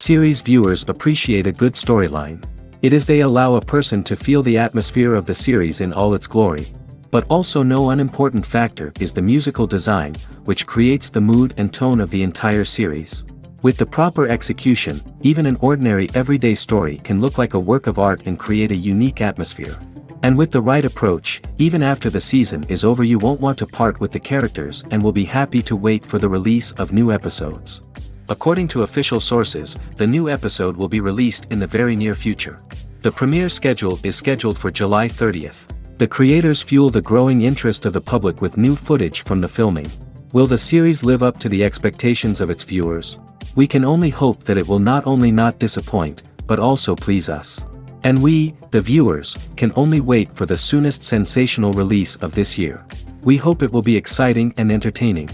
Series viewers appreciate a good storyline. It is they allow a person to feel the atmosphere of the series in all its glory. But also no unimportant factor is the musical design, which creates the mood and tone of the entire series. With the proper execution, even an ordinary everyday story can look like a work of art and create a unique atmosphere. And with the right approach, even after the season is over you won't want to part with the characters and will be happy to wait for the release of new episodes. According to official sources, the new episode will be released in the very near future. The premiere schedule is scheduled for July 30th. The creators fuel the growing interest of the public with new footage from the filming. Will the series live up to the expectations of its viewers? We can only hope that it will not only not disappoint, but also please us. And we, the viewers, can only wait for the soonest sensational release of this year. We hope it will be exciting and entertaining.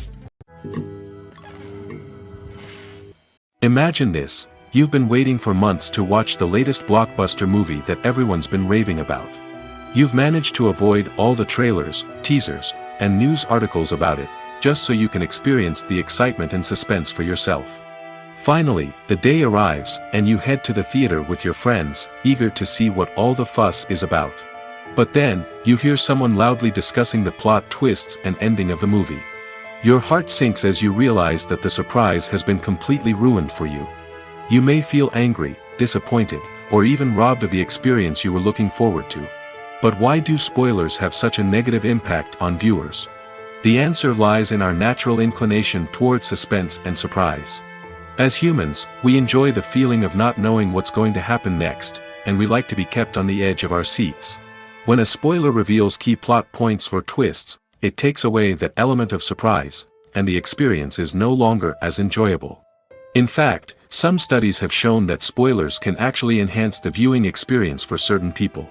Imagine this, you've been waiting for months to watch the latest blockbuster movie that everyone's been raving about. You've managed to avoid all the trailers, teasers, and news articles about it, just so you can experience the excitement and suspense for yourself. Finally, the day arrives, and you head to the theater with your friends, eager to see what all the fuss is about. But then, you hear someone loudly discussing the plot twists and ending of the movie. Your heart sinks as you realize that the surprise has been completely ruined for you. You may feel angry, disappointed, or even robbed of the experience you were looking forward to. But why do spoilers have such a negative impact on viewers? The answer lies in our natural inclination toward suspense and surprise. As humans, we enjoy the feeling of not knowing what's going to happen next, and we like to be kept on the edge of our seats. When a spoiler reveals key plot points or twists, it takes away that element of surprise, and the experience is no longer as enjoyable. In fact, some studies have shown that spoilers can actually enhance the viewing experience for certain people.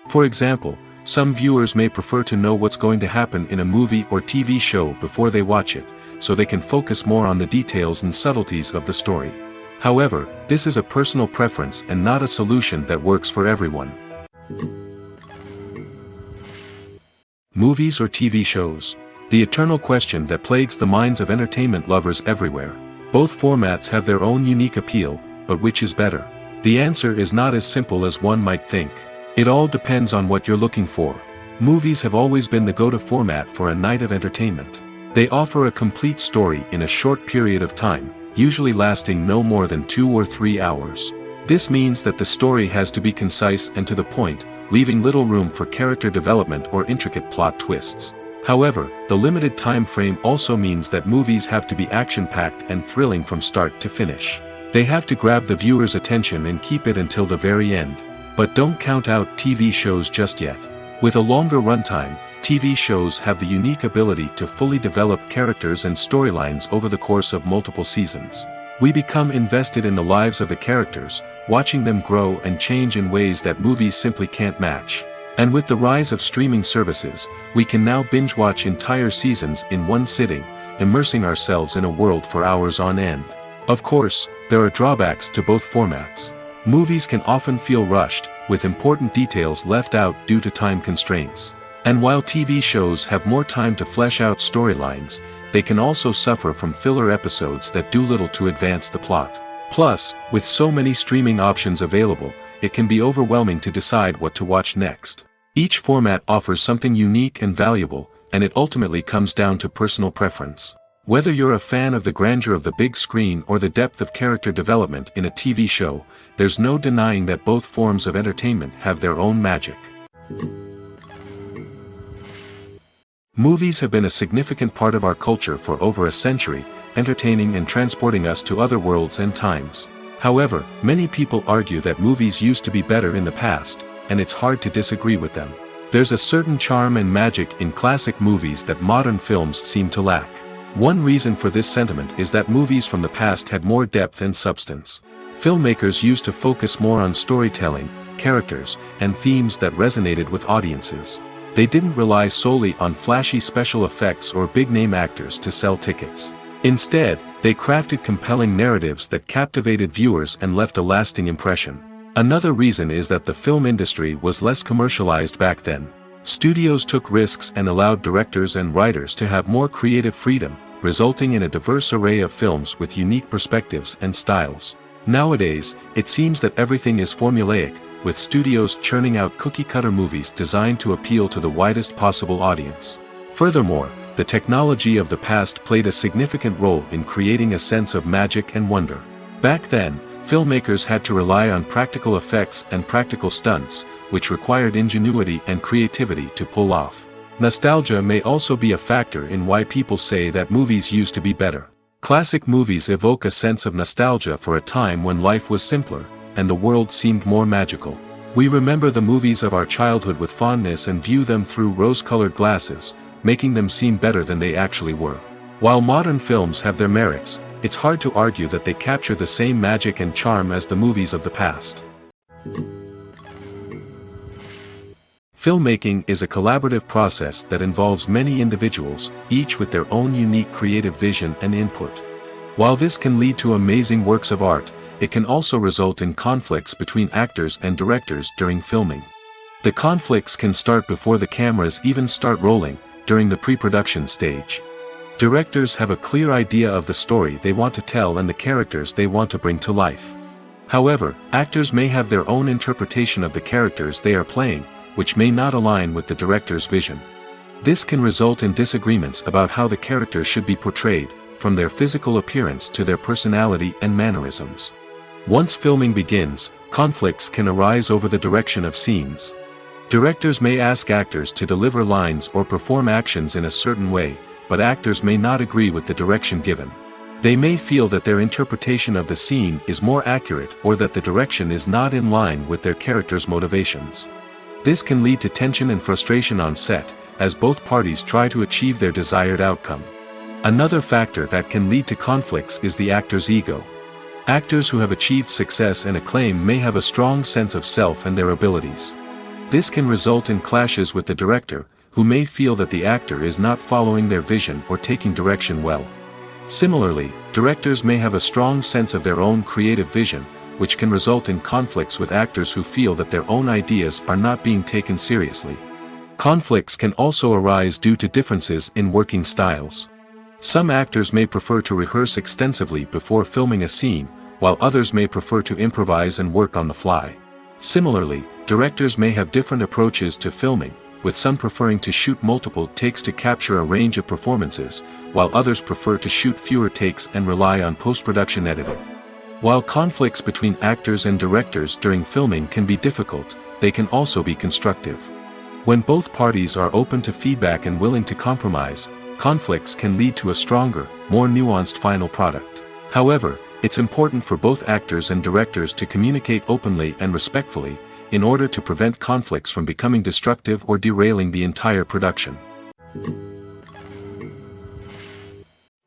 For example, some viewers may prefer to know what's going to happen in a movie or TV show before they watch it, so they can focus more on the details and subtleties of the story. However, this is a personal preference and not a solution that works for everyone. Movies or TV shows? The eternal question that plagues the minds of entertainment lovers everywhere. Both formats have their own unique appeal, but which is better? The answer is not as simple as one might think. It all depends on what you're looking for. Movies have always been the go-to format for a night of entertainment. They offer a complete story in a short period of time, usually lasting no more than 2 or 3 hours. This means that the story has to be concise and to the point, leaving little room for character development or intricate plot twists. However, the limited time frame also means that movies have to be action-packed and thrilling from start to finish. They have to grab the viewer's attention and keep it until the very end. But don't count out TV shows just yet. With a longer runtime, TV shows have the unique ability to fully develop characters and storylines over the course of multiple seasons. We become invested in the lives of the characters, watching them grow and change in ways that movies simply can't match. And with the rise of streaming services, we can now binge-watch entire seasons in one sitting, immersing ourselves in a world for hours on end. Of course, there are drawbacks to both formats. Movies can often feel rushed, with important details left out due to time constraints. And while TV shows have more time to flesh out storylines, they can also suffer from filler episodes that do little to advance the plot. Plus, with so many streaming options available, it can be overwhelming to decide what to watch next. Each format offers something unique and valuable, and it ultimately comes down to personal preference. Whether you're a fan of the grandeur of the big screen or the depth of character development in a TV show, there's no denying that both forms of entertainment have their own magic. Movies have been a significant part of our culture for over a century, entertaining and transporting us to other worlds and times. However, many people argue that movies used to be better in the past, and it's hard to disagree with them. There's a certain charm and magic in classic movies that modern films seem to lack. One reason for this sentiment is that movies from the past had more depth and substance. Filmmakers used to focus more on storytelling, characters, and themes that resonated with audiences. They didn't rely solely on flashy special effects or big-name actors to sell tickets. Instead, they crafted compelling narratives that captivated viewers and left a lasting impression. Another reason is that the film industry was less commercialized back then. Studios took risks and allowed directors and writers to have more creative freedom, resulting in a diverse array of films with unique perspectives and styles. Nowadays, it seems that everything is formulaic, with studios churning out cookie-cutter movies designed to appeal to the widest possible audience. Furthermore, the technology of the past played a significant role in creating a sense of magic and wonder. Back then, filmmakers had to rely on practical effects and practical stunts, which required ingenuity and creativity to pull off. Nostalgia may also be a factor in why people say that movies used to be better. Classic movies evoke a sense of nostalgia for a time when life was simpler, and the world seemed more magical. We remember the movies of our childhood with fondness and view them through rose-colored glasses, making them seem better than they actually were. While modern films have their merits, it's hard to argue that they capture the same magic and charm as the movies of the past. Filmmaking is a collaborative process that involves many individuals, each with their own unique creative vision and input. While this can lead to amazing works of art, it can also result in conflicts between actors and directors during filming. The conflicts can start before the cameras even start rolling, during the pre-production stage. Directors have a clear idea of the story they want to tell and the characters they want to bring to life. However, actors may have their own interpretation of the characters they are playing, which may not align with the director's vision. This can result in disagreements about how the characters should be portrayed, from their physical appearance to their personality and mannerisms. Once filming begins, conflicts can arise over the direction of scenes. Directors may ask actors to deliver lines or perform actions in a certain way, but actors may not agree with the direction given. They may feel that their interpretation of the scene is more accurate or that the direction is not in line with their character's motivations. This can lead to tension and frustration on set, as both parties try to achieve their desired outcome. Another factor that can lead to conflicts is the actor's ego. Actors who have achieved success and acclaim may have a strong sense of self and their abilities. This can result in clashes with the director, who may feel that the actor is not following their vision or taking direction well. Similarly, directors may have a strong sense of their own creative vision, which can result in conflicts with actors who feel that their own ideas are not being taken seriously. Conflicts can also arise due to differences in working styles. Some actors may prefer to rehearse extensively before filming a scene, while others may prefer to improvise and work on the fly. Similarly, directors may have different approaches to filming, with some preferring to shoot multiple takes to capture a range of performances, while others prefer to shoot fewer takes and rely on post-production editing. While conflicts between actors and directors during filming can be difficult, they can also be constructive. When both parties are open to feedback and willing to compromise, conflicts can lead to a stronger, more nuanced final product. However, it's important for both actors and directors to communicate openly and respectfully, in order to prevent conflicts from becoming destructive or derailing the entire production.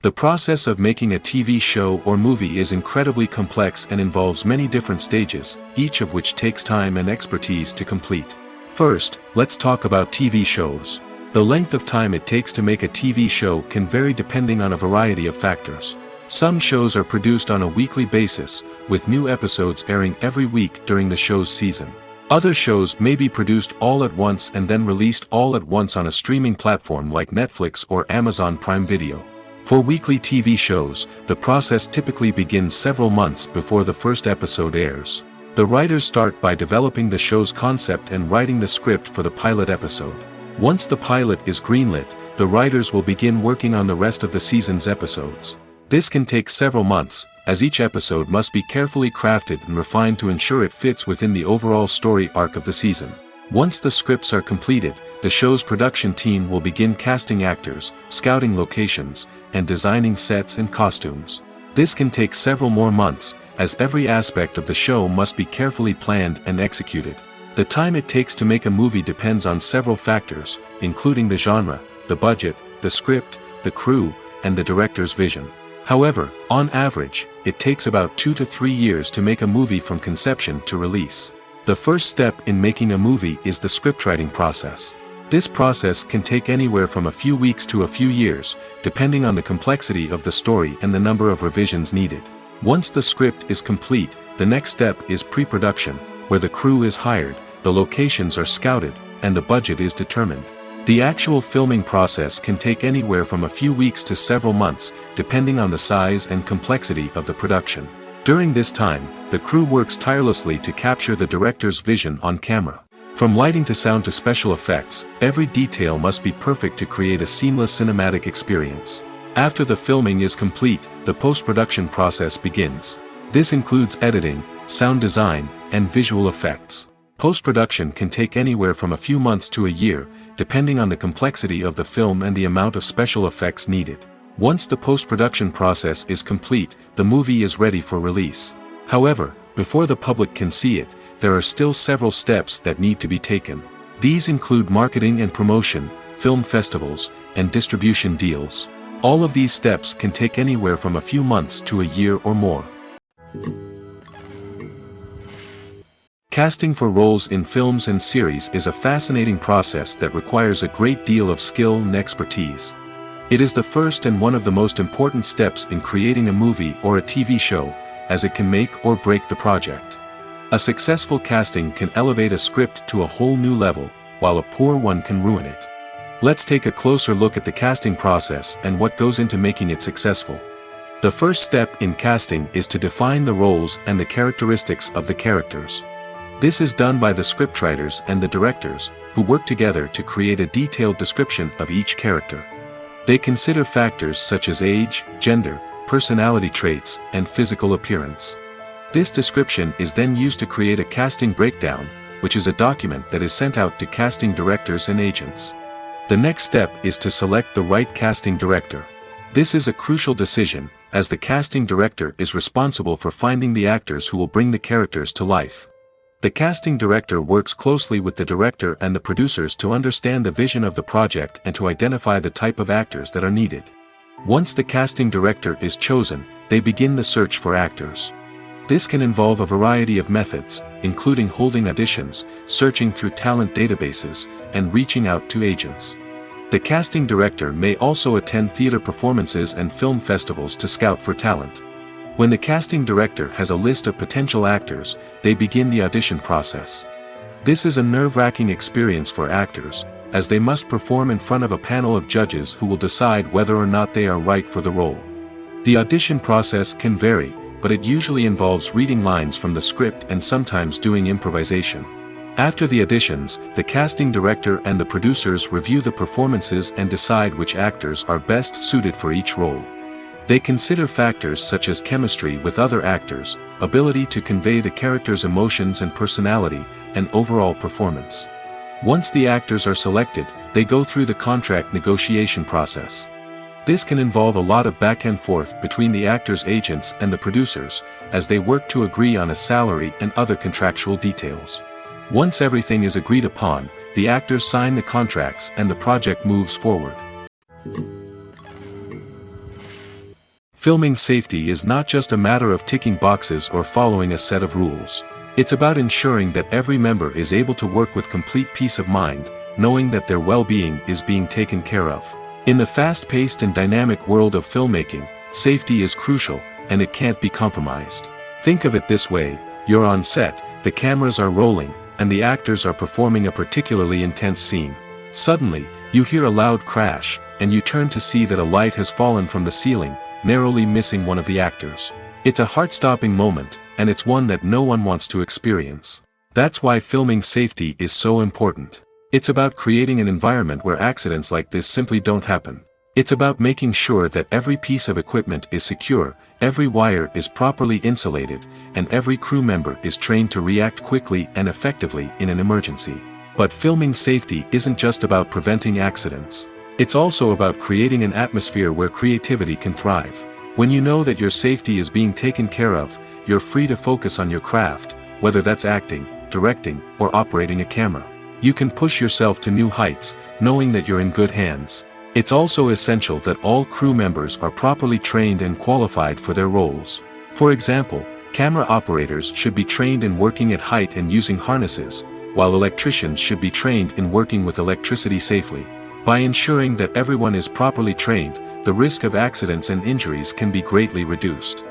The process of making a TV show or movie is incredibly complex and involves many different stages, each of which takes time and expertise to complete. First, let's talk about TV shows. The length of time it takes to make a TV show can vary depending on a variety of factors. Some shows are produced on a weekly basis, with new episodes airing every week during the show's season. Other shows may be produced all at once and then released all at once on a streaming platform like Netflix or Amazon Prime Video. For weekly TV shows, the process typically begins several months before the first episode airs. The writers start by developing the show's concept and writing the script for the pilot episode. Once the pilot is greenlit, the writers will begin working on the rest of the season's episodes. This can take several months, as each episode must be carefully crafted and refined to ensure it fits within the overall story arc of the season. Once the scripts are completed, the show's production team will begin casting actors, scouting locations, and designing sets and costumes. This can take several more months, as every aspect of the show must be carefully planned and executed. The time it takes to make a movie depends on several factors, including the genre, the budget, the script, the crew, and the director's vision. However, on average, it takes about 2 to 3 years to make a movie from conception to release. The first step in making a movie is the scriptwriting process. This process can take anywhere from a few weeks to a few years, depending on the complexity of the story and the number of revisions needed. Once the script is complete, the next step is pre-production, where the crew is hired, the locations are scouted, and the budget is determined. The actual filming process can take anywhere from a few weeks to several months, depending on the size and complexity of the production. During this time, the crew works tirelessly to capture the director's vision on camera. From lighting to sound to special effects, every detail must be perfect to create a seamless cinematic experience. After the filming is complete, the post-production process begins. This includes editing, sound design, and visual effects. Post-production can take anywhere from a few months to a year, depending on the complexity of the film and the amount of special effects needed. Once the post-production process is complete, the movie is ready for release. However, before the public can see it, there are still several steps that need to be taken. These include marketing and promotion, film festivals, and distribution deals. All of these steps can take anywhere from a few months to a year or more. Casting for roles in films and series is a fascinating process that requires a great deal of skill and expertise. It is the first and one of the most important steps in creating a movie or a TV show, as it can make or break the project. A successful casting can elevate a script to a whole new level, while a poor one can ruin it. Let's take a closer look at the casting process and what goes into making it successful. The first step in casting is to define the roles and the characteristics of the characters. This is done by the scriptwriters and the directors, who work together to create a detailed description of each character. They consider factors such as age, gender, personality traits, and physical appearance. This description is then used to create a casting breakdown, which is a document that is sent out to casting directors and agents. The next step is to select the right casting director. This is a crucial decision, as the casting director is responsible for finding the actors who will bring the characters to life. The casting director works closely with the director and the producers to understand the vision of the project and to identify the type of actors that are needed. Once the casting director is chosen, they begin the search for actors. This can involve a variety of methods, including holding auditions, searching through talent databases, and reaching out to agents. The casting director may also attend theater performances and film festivals to scout for talent. When the casting director has a list of potential actors, they begin the audition process. This is a nerve-wracking experience for actors, as they must perform in front of a panel of judges who will decide whether or not they are right for the role. The audition process can vary, but it usually involves reading lines from the script and sometimes doing improvisation. After the auditions, the casting director and the producers review the performances and decide which actors are best suited for each role. They consider factors such as chemistry with other actors, ability to convey the character's emotions and personality, and overall performance. Once the actors are selected, they go through the contract negotiation process. This can involve a lot of back and forth between the actors' agents and the producers, as they work to agree on a salary and other contractual details. Once everything is agreed upon, the actors sign the contracts and the project moves forward. Filming safety is not just a matter of ticking boxes or following a set of rules. It's about ensuring that every member is able to work with complete peace of mind, knowing that their well-being is being taken care of. In the fast-paced and dynamic world of filmmaking, safety is crucial, and it can't be compromised. Think of it this way: you're on set, the cameras are rolling, and the actors are performing a particularly intense scene. Suddenly, you hear a loud crash, and you turn to see that a light has fallen from the ceiling, narrowly missing one of the actors. It's a heart-stopping moment, and it's one that no one wants to experience. That's why filming safety is so important. It's about creating an environment where accidents like this simply don't happen. It's about making sure that every piece of equipment is secure, every wire is properly insulated, and every crew member is trained to react quickly and effectively in an emergency. But filming safety isn't just about preventing accidents. It's also about creating an atmosphere where creativity can thrive. When you know that your safety is being taken care of, you're free to focus on your craft, whether that's acting, directing, or operating a camera. You can push yourself to new heights, knowing that you're in good hands. It's also essential that all crew members are properly trained and qualified for their roles. For example, camera operators should be trained in working at height and using harnesses, while electricians should be trained in working with electricity safely. By ensuring that everyone is properly trained, the risk of accidents and injuries can be greatly reduced.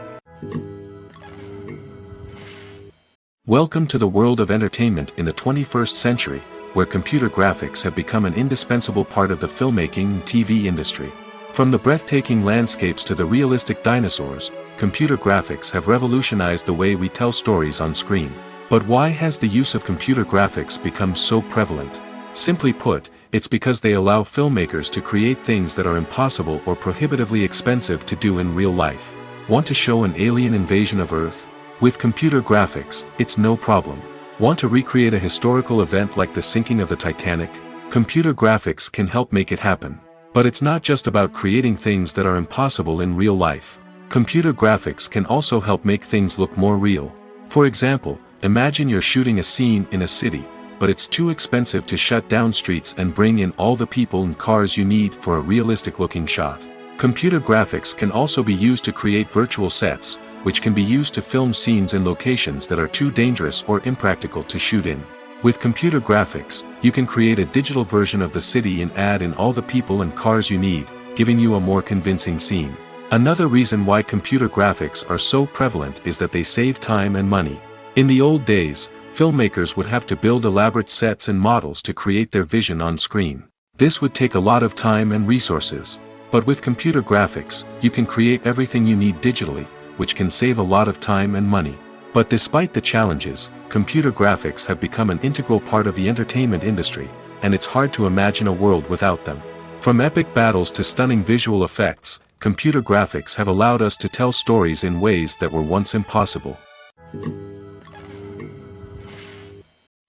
Welcome to the world of entertainment in the 21st century, where computer graphics have become an indispensable part of the filmmaking and TV industry. From the breathtaking landscapes to the realistic dinosaurs, computer graphics have revolutionized the way we tell stories on screen. But why has the use of computer graphics become so prevalent? Simply put, it's because they allow filmmakers to create things that are impossible or prohibitively expensive to do in real life. Want to show an alien invasion of Earth? With computer graphics, it's no problem. Want to recreate a historical event like the sinking of the Titanic? Computer graphics can help make it happen. But it's not just about creating things that are impossible in real life. Computer graphics can also help make things look more real. For example, imagine you're shooting a scene in a city, but it's too expensive to shut down streets and bring in all the people and cars you need for a realistic-looking shot. Computer graphics can also be used to create virtual sets, which can be used to film scenes in locations that are too dangerous or impractical to shoot in. With computer graphics, you can create a digital version of the city and add in all the people and cars you need, giving you a more convincing scene. Another reason why computer graphics are so prevalent is that they save time and money. In the old days, filmmakers would have to build elaborate sets and models to create their vision on screen. This would take a lot of time and resources. But with computer graphics, you can create everything you need digitally, which can save a lot of time and money. But despite the challenges, computer graphics have become an integral part of the entertainment industry, and it's hard to imagine a world without them. From epic battles to stunning visual effects, computer graphics have allowed us to tell stories in ways that were once impossible.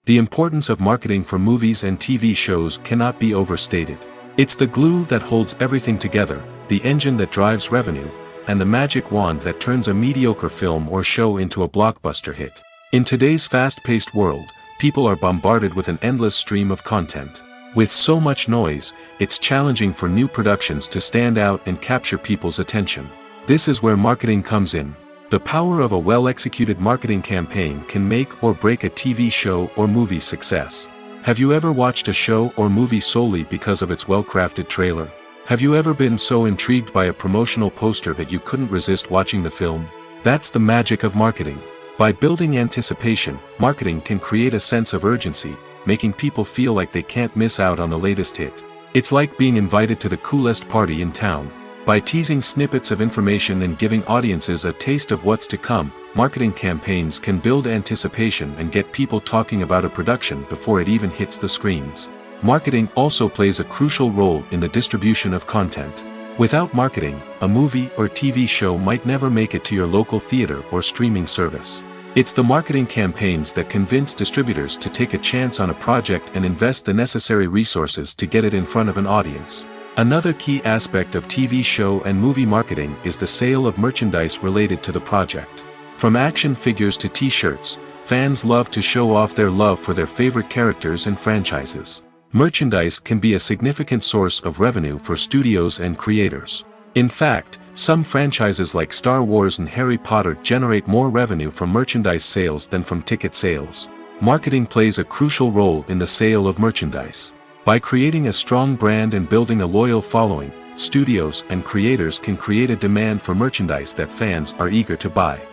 The importance of marketing for movies and TV shows cannot be overstated. It's the glue that holds everything together, the engine that drives revenue, and the magic wand that turns a mediocre film or show into a blockbuster hit. In today's fast-paced world, people are bombarded with an endless stream of content. With so much noise, it's challenging for new productions to stand out and capture people's attention. This is where marketing comes in. The power of a well-executed marketing campaign can make or break a TV show or movie's success. Have you ever watched a show or movie solely because of its well-crafted trailer? Have you ever been so intrigued by a promotional poster that you couldn't resist watching the film? That's the magic of marketing. By building anticipation, marketing can create a sense of urgency, making people feel like they can't miss out on the latest hit. It's like being invited to the coolest party in town. By teasing snippets of information and giving audiences a taste of what's to come, marketing campaigns can build anticipation and get people talking about a production before it even hits the screens. Marketing also plays a crucial role in the distribution of content. Without marketing, a movie or TV show might never make it to your local theater or streaming service. It's the marketing campaigns that convince distributors to take a chance on a project and invest the necessary resources to get it in front of an audience. Another key aspect of TV show and movie marketing is the sale of merchandise related to the project. From action figures to t-shirts, fans love to show off their love for their favorite characters and franchises. Merchandise can be a significant source of revenue for studios and creators. In fact, some franchises like Star Wars and Harry Potter generate more revenue from merchandise sales than from ticket sales. Marketing plays a crucial role in the sale of merchandise. By creating a strong brand and building a loyal following, studios and creators can create a demand for merchandise that fans are eager to buy.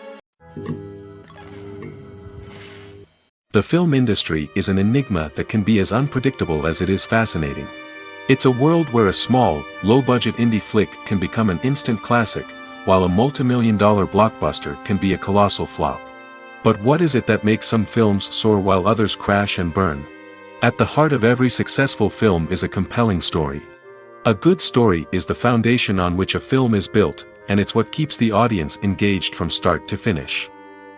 The film industry is an enigma that can be as unpredictable as it is fascinating. It's a world where a small, low-budget indie flick can become an instant classic, while a multi-million-dollar blockbuster can be a colossal flop. But what is it that makes some films soar while others crash and burn? At the heart of every successful film is a compelling story. A good story is the foundation on which a film is built, and it's what keeps the audience engaged from start to finish.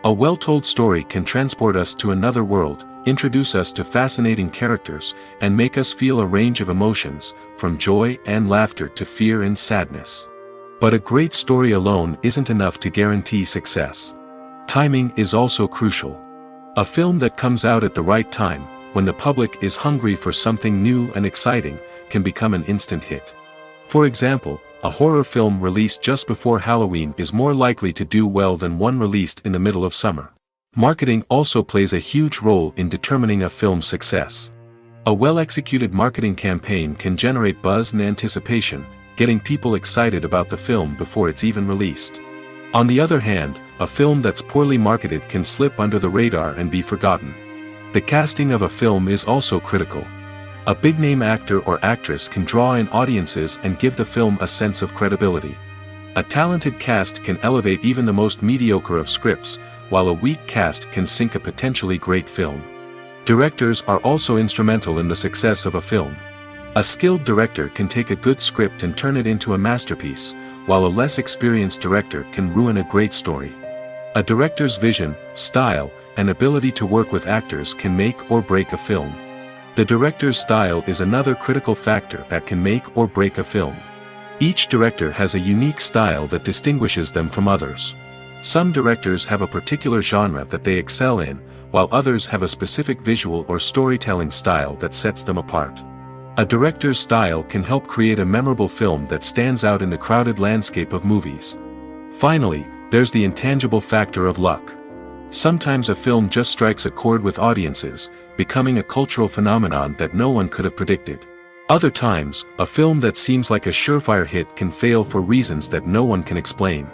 A well-told story can transport us to another world, introduce us to fascinating characters, and make us feel a range of emotions, from joy and laughter to fear and sadness. But a great story alone isn't enough to guarantee success. Timing is also crucial. A film that comes out at the right time, when the public is hungry for something new and exciting, can become an instant hit. For example, a horror film released just before Halloween is more likely to do well than one released in the middle of summer. Marketing also plays a huge role in determining a film's success. A well-executed marketing campaign can generate buzz and anticipation, getting people excited about the film before it's even released. On the other hand, a film that's poorly marketed can slip under the radar and be forgotten. The casting of a film is also critical. A big-name actor or actress can draw in audiences and give the film a sense of credibility. A talented cast can elevate even the most mediocre of scripts, while a weak cast can sink a potentially great film. Directors are also instrumental in the success of a film. A skilled director can take a good script and turn it into a masterpiece, while a less experienced director can ruin a great story. A director's vision, style, and ability to work with actors can make or break a film. The director's style is another critical factor that can make or break a film. Each director has a unique style that distinguishes them from others. Some directors have a particular genre that they excel in, while others have a specific visual or storytelling style that sets them apart. A director's style can help create a memorable film that stands out in the crowded landscape of movies. Finally, there's the intangible factor of luck. Sometimes a film just strikes a chord with audiences, becoming a cultural phenomenon that no one could have predicted. Other times, a film that seems like a surefire hit can fail for reasons that no one can explain.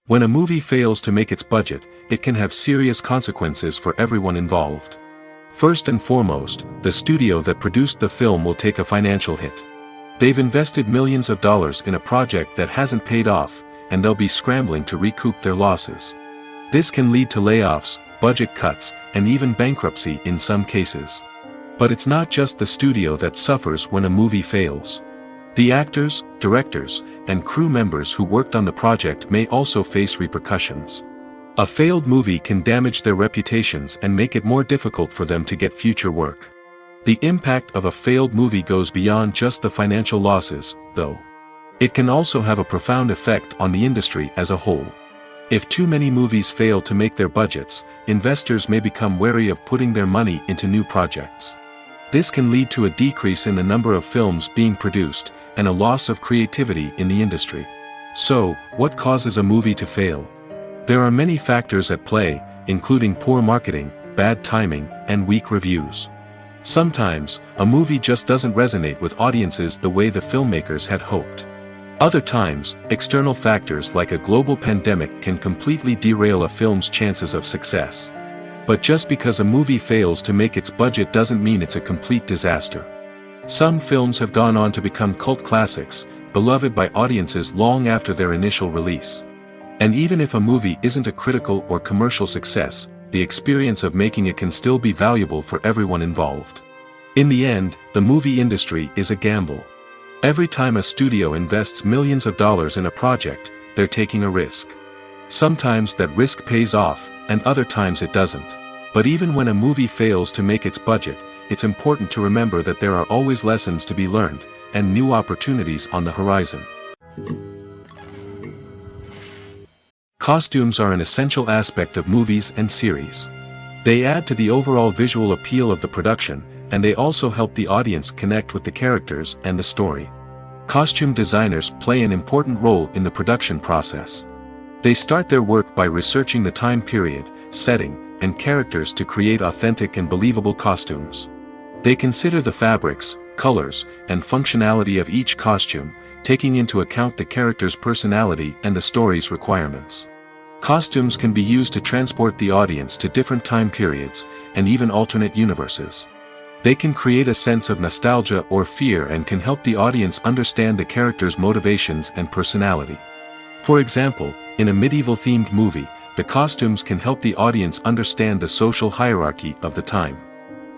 When a movie fails to make its budget, it can have serious consequences for everyone involved. First and foremost, the studio that produced the film will take a financial hit. They've invested millions of dollars in a project that hasn't paid off, and they'll be scrambling to recoup their losses. This can lead to layoffs, budget cuts, and even bankruptcy in some cases. But it's not just the studio that suffers when a movie fails. The actors, directors, and crew members who worked on the project may also face repercussions. A failed movie can damage their reputations and make it more difficult for them to get future work. The impact of a failed movie goes beyond just the financial losses, though. It can also have a profound effect on the industry as a whole. If too many movies fail to make their budgets, investors may become wary of putting their money into new projects. This can lead to a decrease in the number of films being produced, and a loss of creativity in the industry. So, what causes a movie to fail? There are many factors at play, including poor marketing, bad timing, and weak reviews. Sometimes, a movie just doesn't resonate with audiences the way the filmmakers had hoped. Other times, external factors like a global pandemic can completely derail a film's chances of success. But just because a movie fails to make its budget doesn't mean it's a complete disaster. Some films have gone on to become cult classics, beloved by audiences long after their initial release. And even if a movie isn't a critical or commercial success, the experience of making it can still be valuable for everyone involved. In the end, the movie industry is a gamble. Every time a studio invests millions of dollars in a project, they're taking a risk. Sometimes that risk pays off, and other times it doesn't. But even when a movie fails to make its budget, it's important to remember that there are always lessons to be learned, and new opportunities on the horizon. Costumes are an essential aspect of movies and series. They add to the overall visual appeal of the production, and they also help the audience connect with the characters and the story. Costume designers play an important role in the production process. They start their work by researching the time period, setting, and characters to create authentic and believable costumes. They consider the fabrics, colors, and functionality of each costume, taking into account the character's personality and the story's requirements. Costumes can be used to transport the audience to different time periods, and even alternate universes. They can create a sense of nostalgia or fear and can help the audience understand the character's motivations and personality. For example, in a medieval-themed movie, the costumes can help the audience understand the social hierarchy of the time.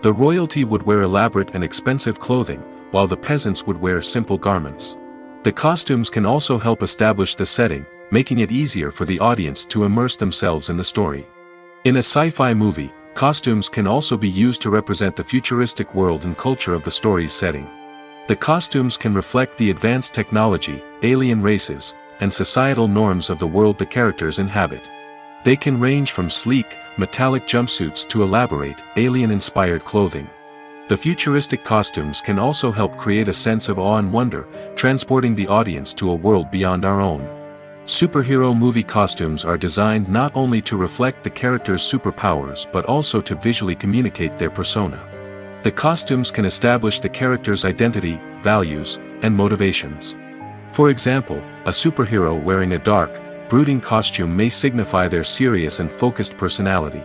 The royalty would wear elaborate and expensive clothing, while the peasants would wear simple garments. The costumes can also help establish the setting, making it easier for the audience to immerse themselves in the story. In a sci-fi movie, costumes can also be used to represent the futuristic world and culture of the story's setting. The costumes can reflect the advanced technology, alien races, and societal norms of the world the characters inhabit. They can range from sleek, metallic jumpsuits to elaborate, alien-inspired clothing. The futuristic costumes can also help create a sense of awe and wonder, transporting the audience to a world beyond our own. Superhero movie costumes are designed not only to reflect the character's superpowers but also to visually communicate their persona. The costumes can establish the character's identity, values, and motivations. For example, a superhero wearing a dark, brooding costume may signify their serious and focused personality.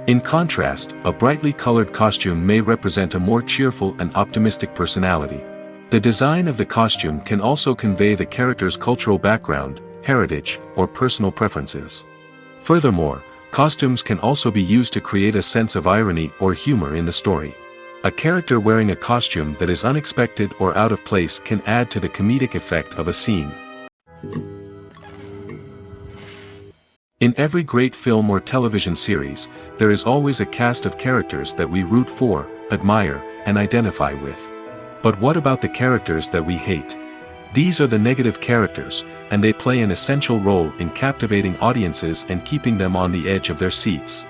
In contrast, a brightly colored costume may represent a more cheerful and optimistic personality. The design of the costume can also convey the character's cultural background, heritage, or personal preferences. Furthermore, costumes can also be used to create a sense of irony or humor in the story. A character wearing a costume that is unexpected or out of place can add to the comedic effect of a scene. In every great film or television series, there is always a cast of characters that we root for, admire, and identify with. But what about the characters that we hate? These are the negative characters, and they play an essential role in captivating audiences and keeping them on the edge of their seats.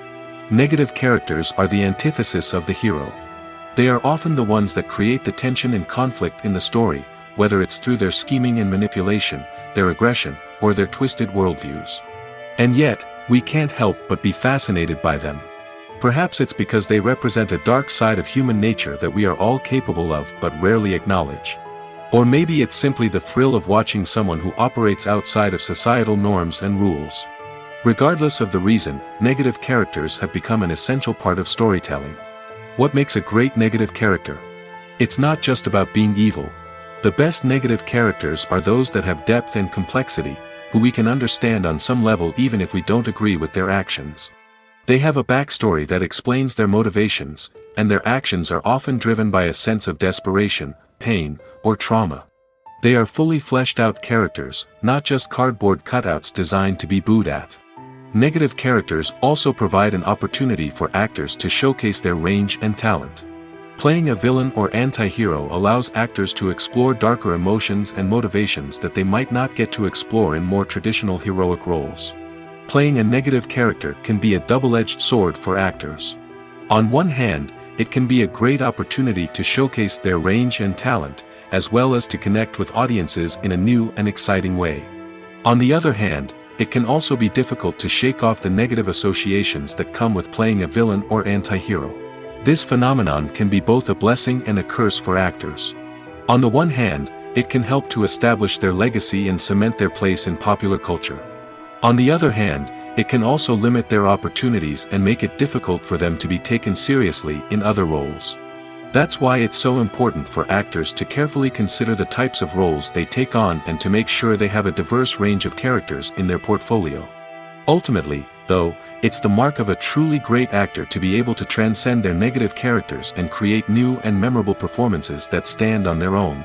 Negative characters are the antithesis of the hero. They are often the ones that create the tension and conflict in the story, whether it's through their scheming and manipulation, their aggression, or their twisted worldviews. And yet, we can't help but be fascinated by them. Perhaps it's because they represent a dark side of human nature that we are all capable of but rarely acknowledge. Or maybe it's simply the thrill of watching someone who operates outside of societal norms and rules. Regardless of the reason, negative characters have become an essential part of storytelling. What makes a great negative character? It's not just about being evil. The best negative characters are those that have depth and complexity, who we can understand on some level even if we don't agree with their actions. They have a backstory that explains their motivations, and their actions are often driven by a sense of desperation, pain, or trauma. They are fully fleshed out characters, not just cardboard cutouts designed to be booed at. Negative characters also provide an opportunity for actors to showcase their range and talent. Playing a villain or anti-hero allows actors to explore darker emotions and motivations that they might not get to explore in more traditional heroic roles. Playing a negative character can be a double-edged sword for actors. On one hand, it can be a great opportunity to showcase their range and talent, as well as to connect with audiences in a new and exciting way. On the other hand, it can also be difficult to shake off the negative associations that come with playing a villain or anti-hero. This phenomenon can be both a blessing and a curse for actors. On the one hand, it can help to establish their legacy and cement their place in popular culture. On the other hand, it can also limit their opportunities and make it difficult for them to be taken seriously in other roles. That's why it's so important for actors to carefully consider the types of roles they take on and to make sure they have a diverse range of characters in their portfolio. Ultimately, though, it's the mark of a truly great actor to be able to transcend their negative characters and create new and memorable performances that stand on their own.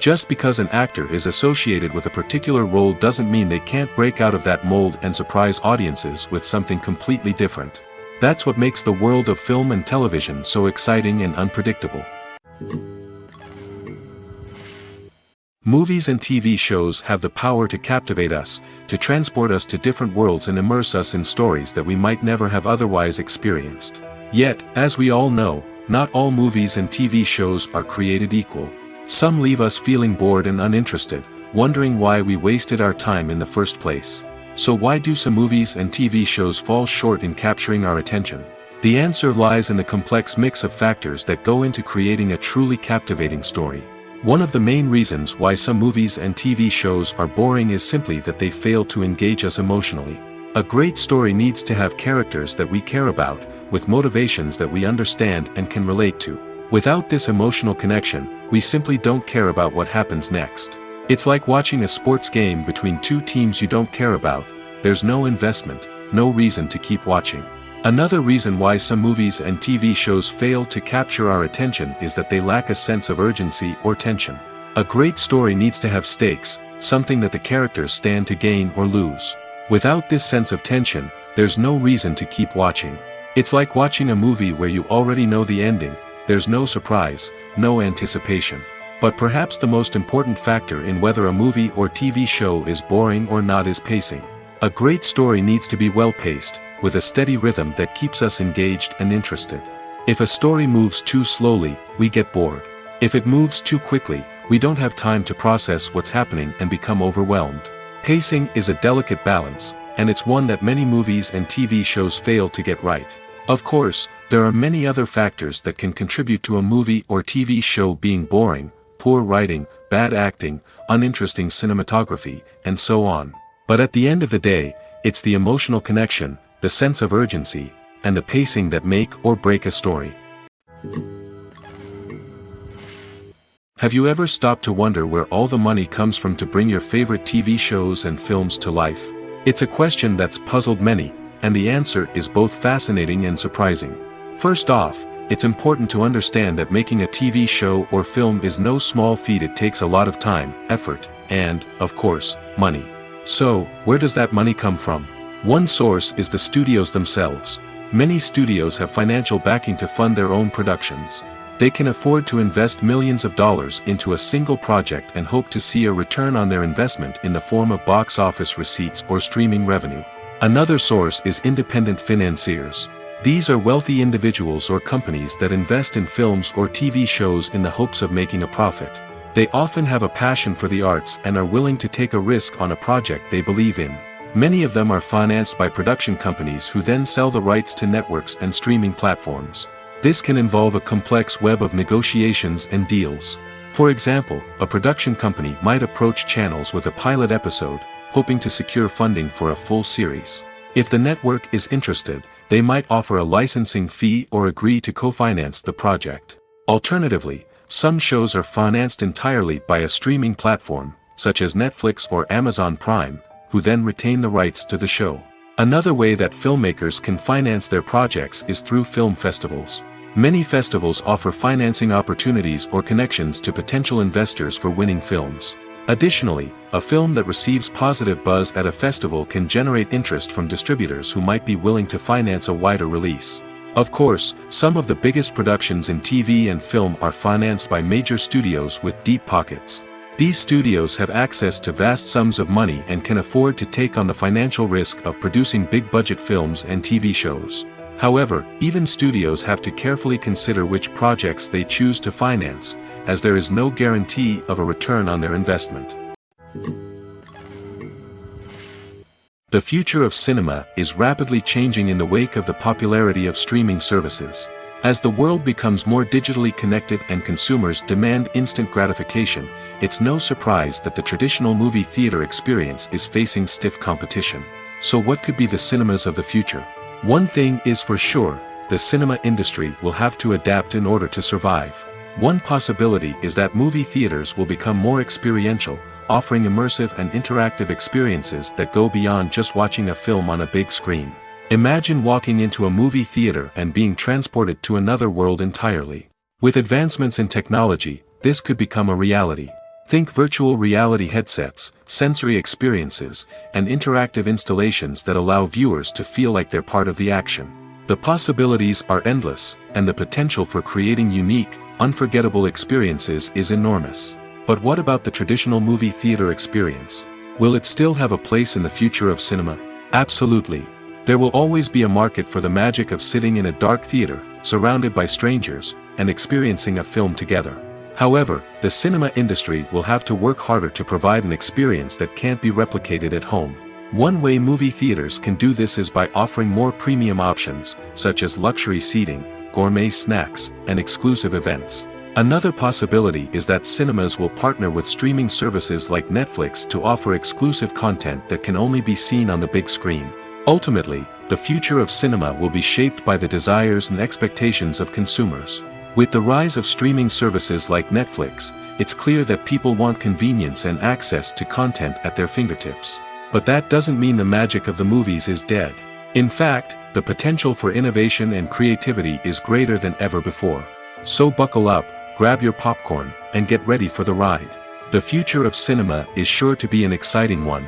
Just because an actor is associated with a particular role doesn't mean they can't break out of that mold and surprise audiences with something completely different. That's what makes the world of film and television so exciting and unpredictable. Movies and TV shows have the power to captivate us, to transport us to different worlds and immerse us in stories that we might never have otherwise experienced. Yet, as we all know, not all movies and TV shows are created equal. Some leave us feeling bored and uninterested, wondering why we wasted our time in the first place. So why do some movies and TV shows fall short in capturing our attention? The answer lies in the complex mix of factors that go into creating a truly captivating story. One of the main reasons why some movies and TV shows are boring is simply that they fail to engage us emotionally. A great story needs to have characters that we care about, with motivations that we understand and can relate to. Without this emotional connection, we simply don't care about what happens next. It's like watching a sports game between two teams you don't care about. There's no investment, no reason to keep watching. Another reason why some movies and TV shows fail to capture our attention is that they lack a sense of urgency or tension. A great story needs to have stakes, something that the characters stand to gain or lose. Without this sense of tension, there's no reason to keep watching. It's like watching a movie where you already know the ending. There's no surprise, no anticipation. But perhaps the most important factor in whether a movie or TV show is boring or not is pacing. A great story needs to be well-paced, with a steady rhythm that keeps us engaged and interested. If a story moves too slowly, we get bored. If it moves too quickly, we don't have time to process what's happening and become overwhelmed. Pacing is a delicate balance, and it's one that many movies and TV shows fail to get right. Of course, there are many other factors that can contribute to a movie or TV show being boring: poor writing, bad acting, uninteresting cinematography, and so on. But at the end of the day, it's the emotional connection, the sense of urgency, and the pacing that make or break a story. Have you ever stopped to wonder where all the money comes from to bring your favorite TV shows and films to life? It's a question that's puzzled many, and the answer is both fascinating and surprising. First off, it's important to understand that making a TV show or film is no small feat. It takes a lot of time, effort, and, of course, money. So, where does that money come from? One source is the studios themselves. Many studios have financial backing to fund their own productions. They can afford to invest millions of dollars into a single project and hope to see a return on their investment in the form of box office receipts or streaming revenue. Another source is independent financiers. These are wealthy individuals or companies that invest in films or TV shows in the hopes of making a profit. They often have a passion for the arts and are willing to take a risk on a project they believe in. Many of them are financed by production companies who then sell the rights to networks and streaming platforms. This can involve a complex web of negotiations and deals. For example, a production company might approach channels with a pilot episode, hoping to secure funding for a full series. If the network is interested, they might offer a licensing fee or agree to co-finance the project. Alternatively, some shows are financed entirely by a streaming platform, such as Netflix or Amazon Prime, who then retain the rights to the show. Another way that filmmakers can finance their projects is through film festivals. Many festivals offer financing opportunities or connections to potential investors for winning films. Additionally, a film that receives positive buzz at a festival can generate interest from distributors who might be willing to finance a wider release. Of course, some of the biggest productions in TV and film are financed by major studios with deep pockets. These studios have access to vast sums of money and can afford to take on the financial risk of producing big-budget films and TV shows. However, even studios have to carefully consider which projects they choose to finance, as there is no guarantee of a return on their investment. The future of cinema is rapidly changing in the wake of the popularity of streaming services. As the world becomes more digitally connected and consumers demand instant gratification, it's no surprise that the traditional movie theater experience is facing stiff competition. So what could be the cinemas of the future? One thing is for sure, the cinema industry will have to adapt in order to survive. One possibility is that movie theaters will become more experiential, offering immersive and interactive experiences that go beyond just watching a film on a big screen. Imagine walking into a movie theater and being transported to another world entirely. With advancements in technology, this could become a reality. Think virtual reality headsets, sensory experiences, and interactive installations that allow viewers to feel like they're part of the action. The possibilities are endless, and the potential for creating unique, unforgettable experiences is enormous. But what about the traditional movie theater experience? Will it still have a place in the future of cinema? Absolutely. There will always be a market for the magic of sitting in a dark theater, surrounded by strangers, and experiencing a film together. However, the cinema industry will have to work harder to provide an experience that can't be replicated at home. One way movie theaters can do this is by offering more premium options, such as luxury seating, gourmet snacks, and exclusive events. Another possibility is that cinemas will partner with streaming services like Netflix to offer exclusive content that can only be seen on the big screen. Ultimately, the future of cinema will be shaped by the desires and expectations of consumers. With the rise of streaming services like Netflix, it's clear that people want convenience and access to content at their fingertips. But that doesn't mean the magic of the movies is dead. In fact, the potential for innovation and creativity is greater than ever before. So buckle up, grab your popcorn, and get ready for the ride. The future of cinema is sure to be an exciting one.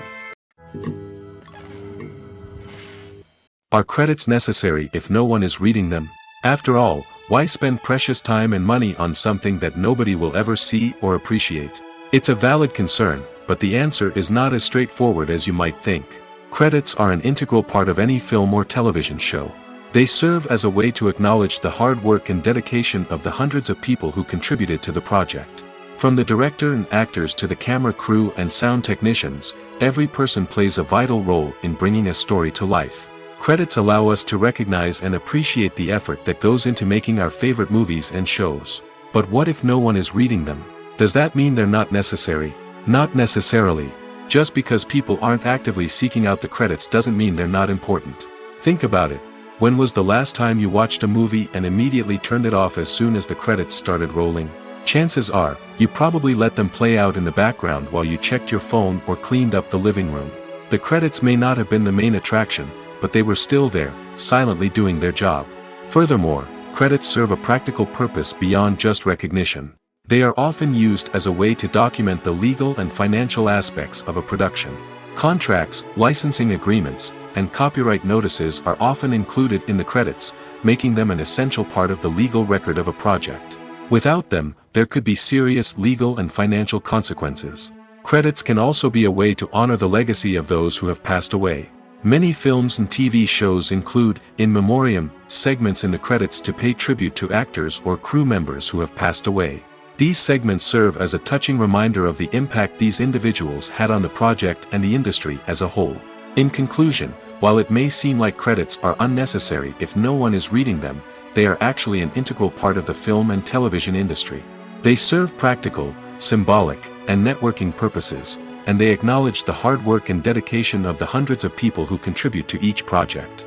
Are credits necessary if no one is reading them? After all, why spend precious time and money on something that nobody will ever see or appreciate? It's a valid concern, but the answer is not as straightforward as you might think. Credits are an integral part of any film or television show. They serve as a way to acknowledge the hard work and dedication of the hundreds of people who contributed to the project. From the director and actors to the camera crew and sound technicians, every person plays a vital role in bringing a story to life. Credits allow us to recognize and appreciate the effort that goes into making our favorite movies and shows. But what if no one is reading them? Does that mean they're not necessary? Not necessarily. Just because people aren't actively seeking out the credits doesn't mean they're not important. Think about it. When was the last time you watched a movie and immediately turned it off as soon as the credits started rolling? Chances are, you probably let them play out in the background while you checked your phone or cleaned up the living room. The credits may not have been the main attraction, but they were still there, silently doing their job. Furthermore, credits serve a practical purpose beyond just recognition. They are often used as a way to document the legal and financial aspects of a production. Contracts, licensing agreements, and copyright notices are often included in the credits, making them an essential part of the legal record of a project. Without them, there could be serious legal and financial consequences. Credits can also be a way to honor the legacy of those who have passed away. Many films and TV shows include, in memoriam, segments in the credits to pay tribute to actors or crew members who have passed away. These segments serve as a touching reminder of the impact these individuals had on the project and the industry as a whole. In conclusion, while it may seem like credits are unnecessary if no one is reading them, they are actually an integral part of the film and television industry. They serve practical, symbolic, and networking purposes, and they acknowledge the hard work and dedication of the hundreds of people who contribute to each project.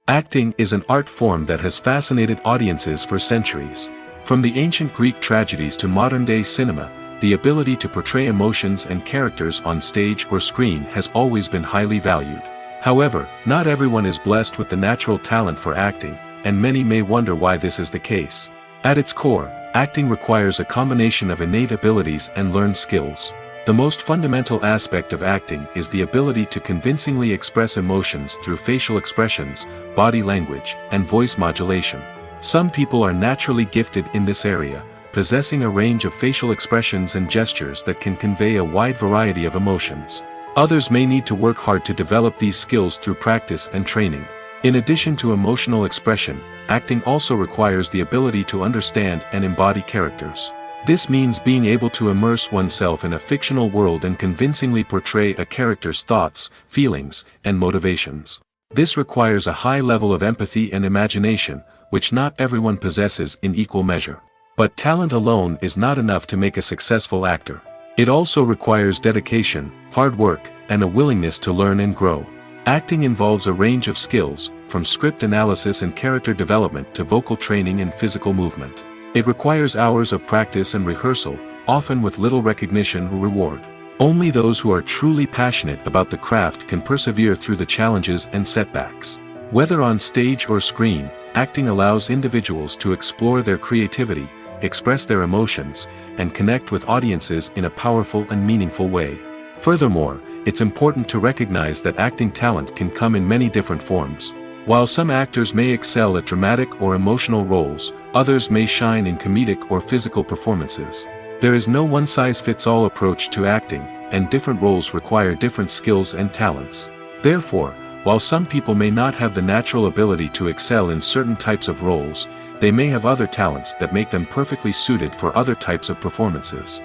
Acting is an art form that has fascinated audiences for centuries. From the ancient Greek tragedies to modern-day cinema, the ability to portray emotions and characters on stage or screen has always been highly valued. However, not everyone is blessed with the natural talent for acting, and many may wonder why this is the case. At its core, acting requires a combination of innate abilities and learned skills. The most fundamental aspect of acting is the ability to convincingly express emotions through facial expressions, body language, and voice modulation. Some people are naturally gifted in this area, possessing a range of facial expressions and gestures that can convey a wide variety of emotions. Others may need to work hard to develop these skills through practice and training. In addition to emotional expression, acting also requires the ability to understand and embody characters. This means being able to immerse oneself in a fictional world and convincingly portray a character's thoughts, feelings, and motivations. This requires a high level of empathy and imagination, which not everyone possesses in equal measure. But talent alone is not enough to make a successful actor. It also requires dedication, hard work, and a willingness to learn and grow. Acting involves a range of skills, from script analysis and character development to vocal training and physical movement. It requires hours of practice and rehearsal, often with little recognition or reward. Only those who are truly passionate about the craft can persevere through the challenges and setbacks. Whether on stage or screen, acting allows individuals to explore their creativity, express their emotions, and connect with audiences in a powerful and meaningful way. Furthermore, it's important to recognize that acting talent can come in many different forms. While some actors may excel at dramatic or emotional roles, others may shine in comedic or physical performances. There is no one-size-fits-all approach to acting, and different roles require different skills and talents. Therefore, while some people may not have the natural ability to excel in certain types of roles, they may have other talents that make them perfectly suited for other types of performances.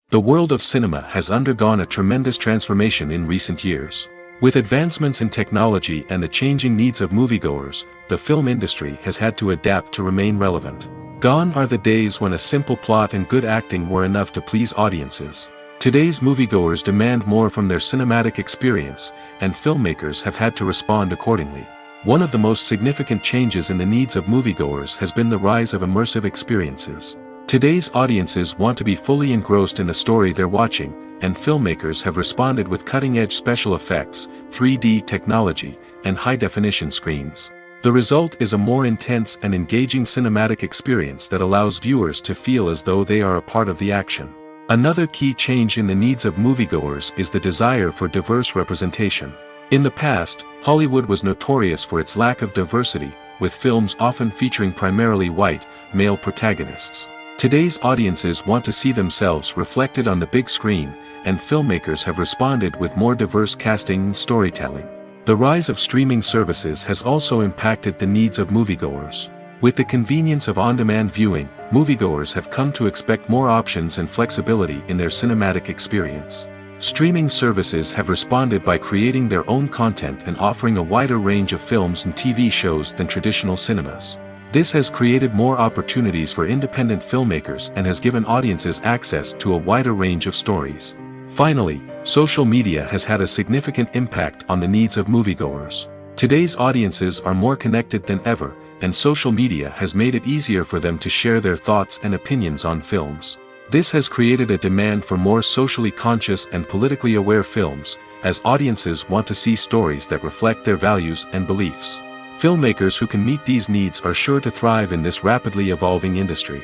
The world of cinema has undergone a tremendous transformation in recent years. With advancements in technology and the changing needs of moviegoers, the film industry has had to adapt to remain relevant. Gone are the days when a simple plot and good acting were enough to please audiences. Today's moviegoers demand more from their cinematic experience, and filmmakers have had to respond accordingly. One of the most significant changes in the needs of moviegoers has been the rise of immersive experiences. Today's audiences want to be fully engrossed in the story they're watching, and filmmakers have responded with cutting-edge special effects, 3D technology, and high-definition screens. The result is a more intense and engaging cinematic experience that allows viewers to feel as though they are a part of the action. Another key change in the needs of moviegoers is the desire for diverse representation. In the past, Hollywood was notorious for its lack of diversity, with films often featuring primarily white, male protagonists. Today's audiences want to see themselves reflected on the big screen, and filmmakers have responded with more diverse casting and storytelling. The rise of streaming services has also impacted the needs of moviegoers. With the convenience of on-demand viewing, moviegoers have come to expect more options and flexibility in their cinematic experience. Streaming services have responded by creating their own content and offering a wider range of films and TV shows than traditional cinemas. This has created more opportunities for independent filmmakers and has given audiences access to a wider range of stories. Finally, social media has had a significant impact on the needs of moviegoers. Today's audiences are more connected than ever, and social media has made it easier for them to share their thoughts and opinions on films. This has created a demand for more socially conscious and politically aware films, as audiences want to see stories that reflect their values and beliefs. Filmmakers who can meet these needs are sure to thrive in this rapidly evolving industry.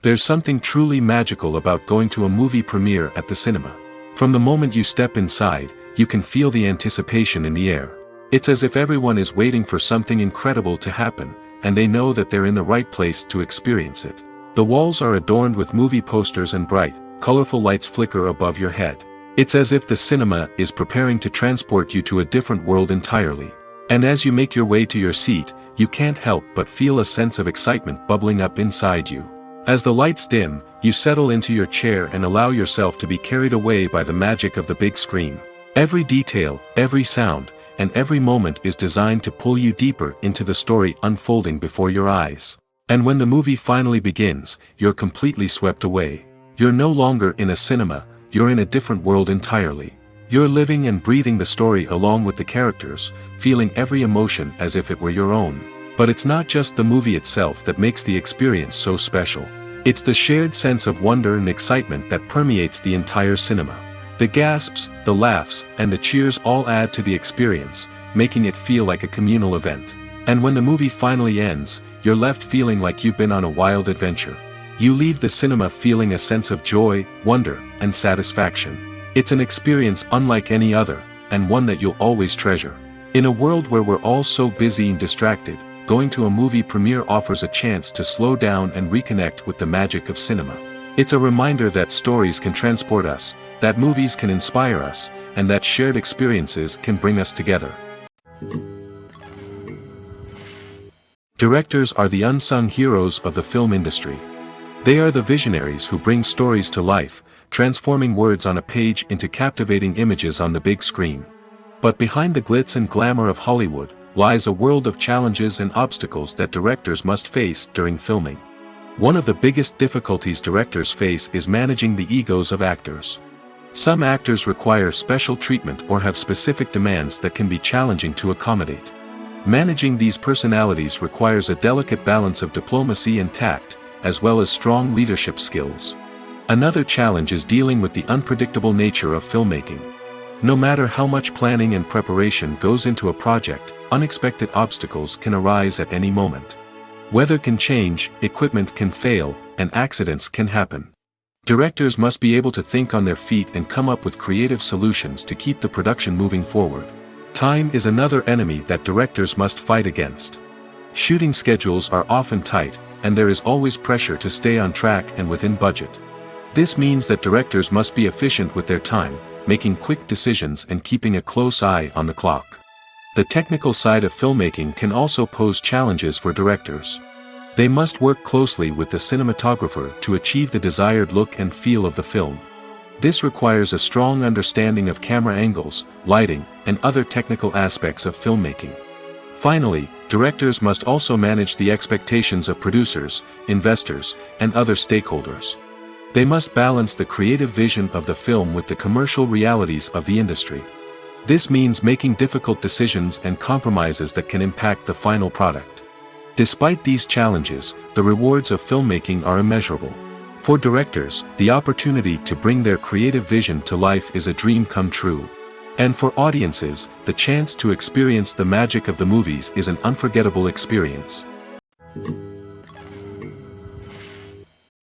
There's something truly magical about going to a movie premiere at the cinema. From the moment you step inside, you can feel the anticipation in the air. It's as if everyone is waiting for something incredible to happen, and they know that they're in the right place to experience it. The walls are adorned with movie posters and bright, colorful lights flicker above your head. It's as if the cinema is preparing to transport you to a different world entirely. And as you make your way to your seat, you can't help but feel a sense of excitement bubbling up inside you. As the lights dim, you settle into your chair and allow yourself to be carried away by the magic of the big screen. Every detail, every sound, and every moment is designed to pull you deeper into the story unfolding before your eyes. And when the movie finally begins, you're completely swept away. You're no longer in a cinema, you're in a different world entirely. You're living and breathing the story along with the characters, feeling every emotion as if it were your own. But it's not just the movie itself that makes the experience so special. It's the shared sense of wonder and excitement that permeates the entire cinema. The gasps, the laughs, and the cheers all add to the experience, making it feel like a communal event. And when the movie finally ends, you're left feeling like you've been on a wild adventure. You leave the cinema feeling a sense of joy, wonder, and satisfaction. It's an experience unlike any other, and one that you'll always treasure. In a world where we're all so busy and distracted, going to a movie premiere offers a chance to slow down and reconnect with the magic of cinema. It's a reminder that stories can transport us, that movies can inspire us, and that shared experiences can bring us together. Directors are the unsung heroes of the film industry. They are the visionaries who bring stories to life, transforming words on a page into captivating images on the big screen. But behind the glitz and glamour of Hollywood, lies a world of challenges and obstacles that directors must face during filming. One of the biggest difficulties directors face is managing the egos of actors. Some actors require special treatment or have specific demands that can be challenging to accommodate. Managing these personalities requires a delicate balance of diplomacy and tact, as well as strong leadership skills. Another challenge is dealing with the unpredictable nature of filmmaking. No matter how much planning and preparation goes into a project, unexpected obstacles can arise at any moment. Weather can change, equipment can fail, and accidents can happen. Directors must be able to think on their feet and come up with creative solutions to keep the production moving forward. Time is another enemy that directors must fight against. Shooting schedules are often tight, and there is always pressure to stay on track and within budget. This means that directors must be efficient with their time, making quick decisions and keeping a close eye on the clock. The technical side of filmmaking can also pose challenges for directors. They must work closely with the cinematographer to achieve the desired look and feel of the film. This requires a strong understanding of camera angles, lighting, and other technical aspects of filmmaking. Finally, directors must also manage the expectations of producers, investors, and other stakeholders. They must balance the creative vision of the film with the commercial realities of the industry. This means making difficult decisions and compromises that can impact the final product. Despite these challenges, the rewards of filmmaking are immeasurable. For directors, the opportunity to bring their creative vision to life is a dream come true. And for audiences, the chance to experience the magic of the movies is an unforgettable experience.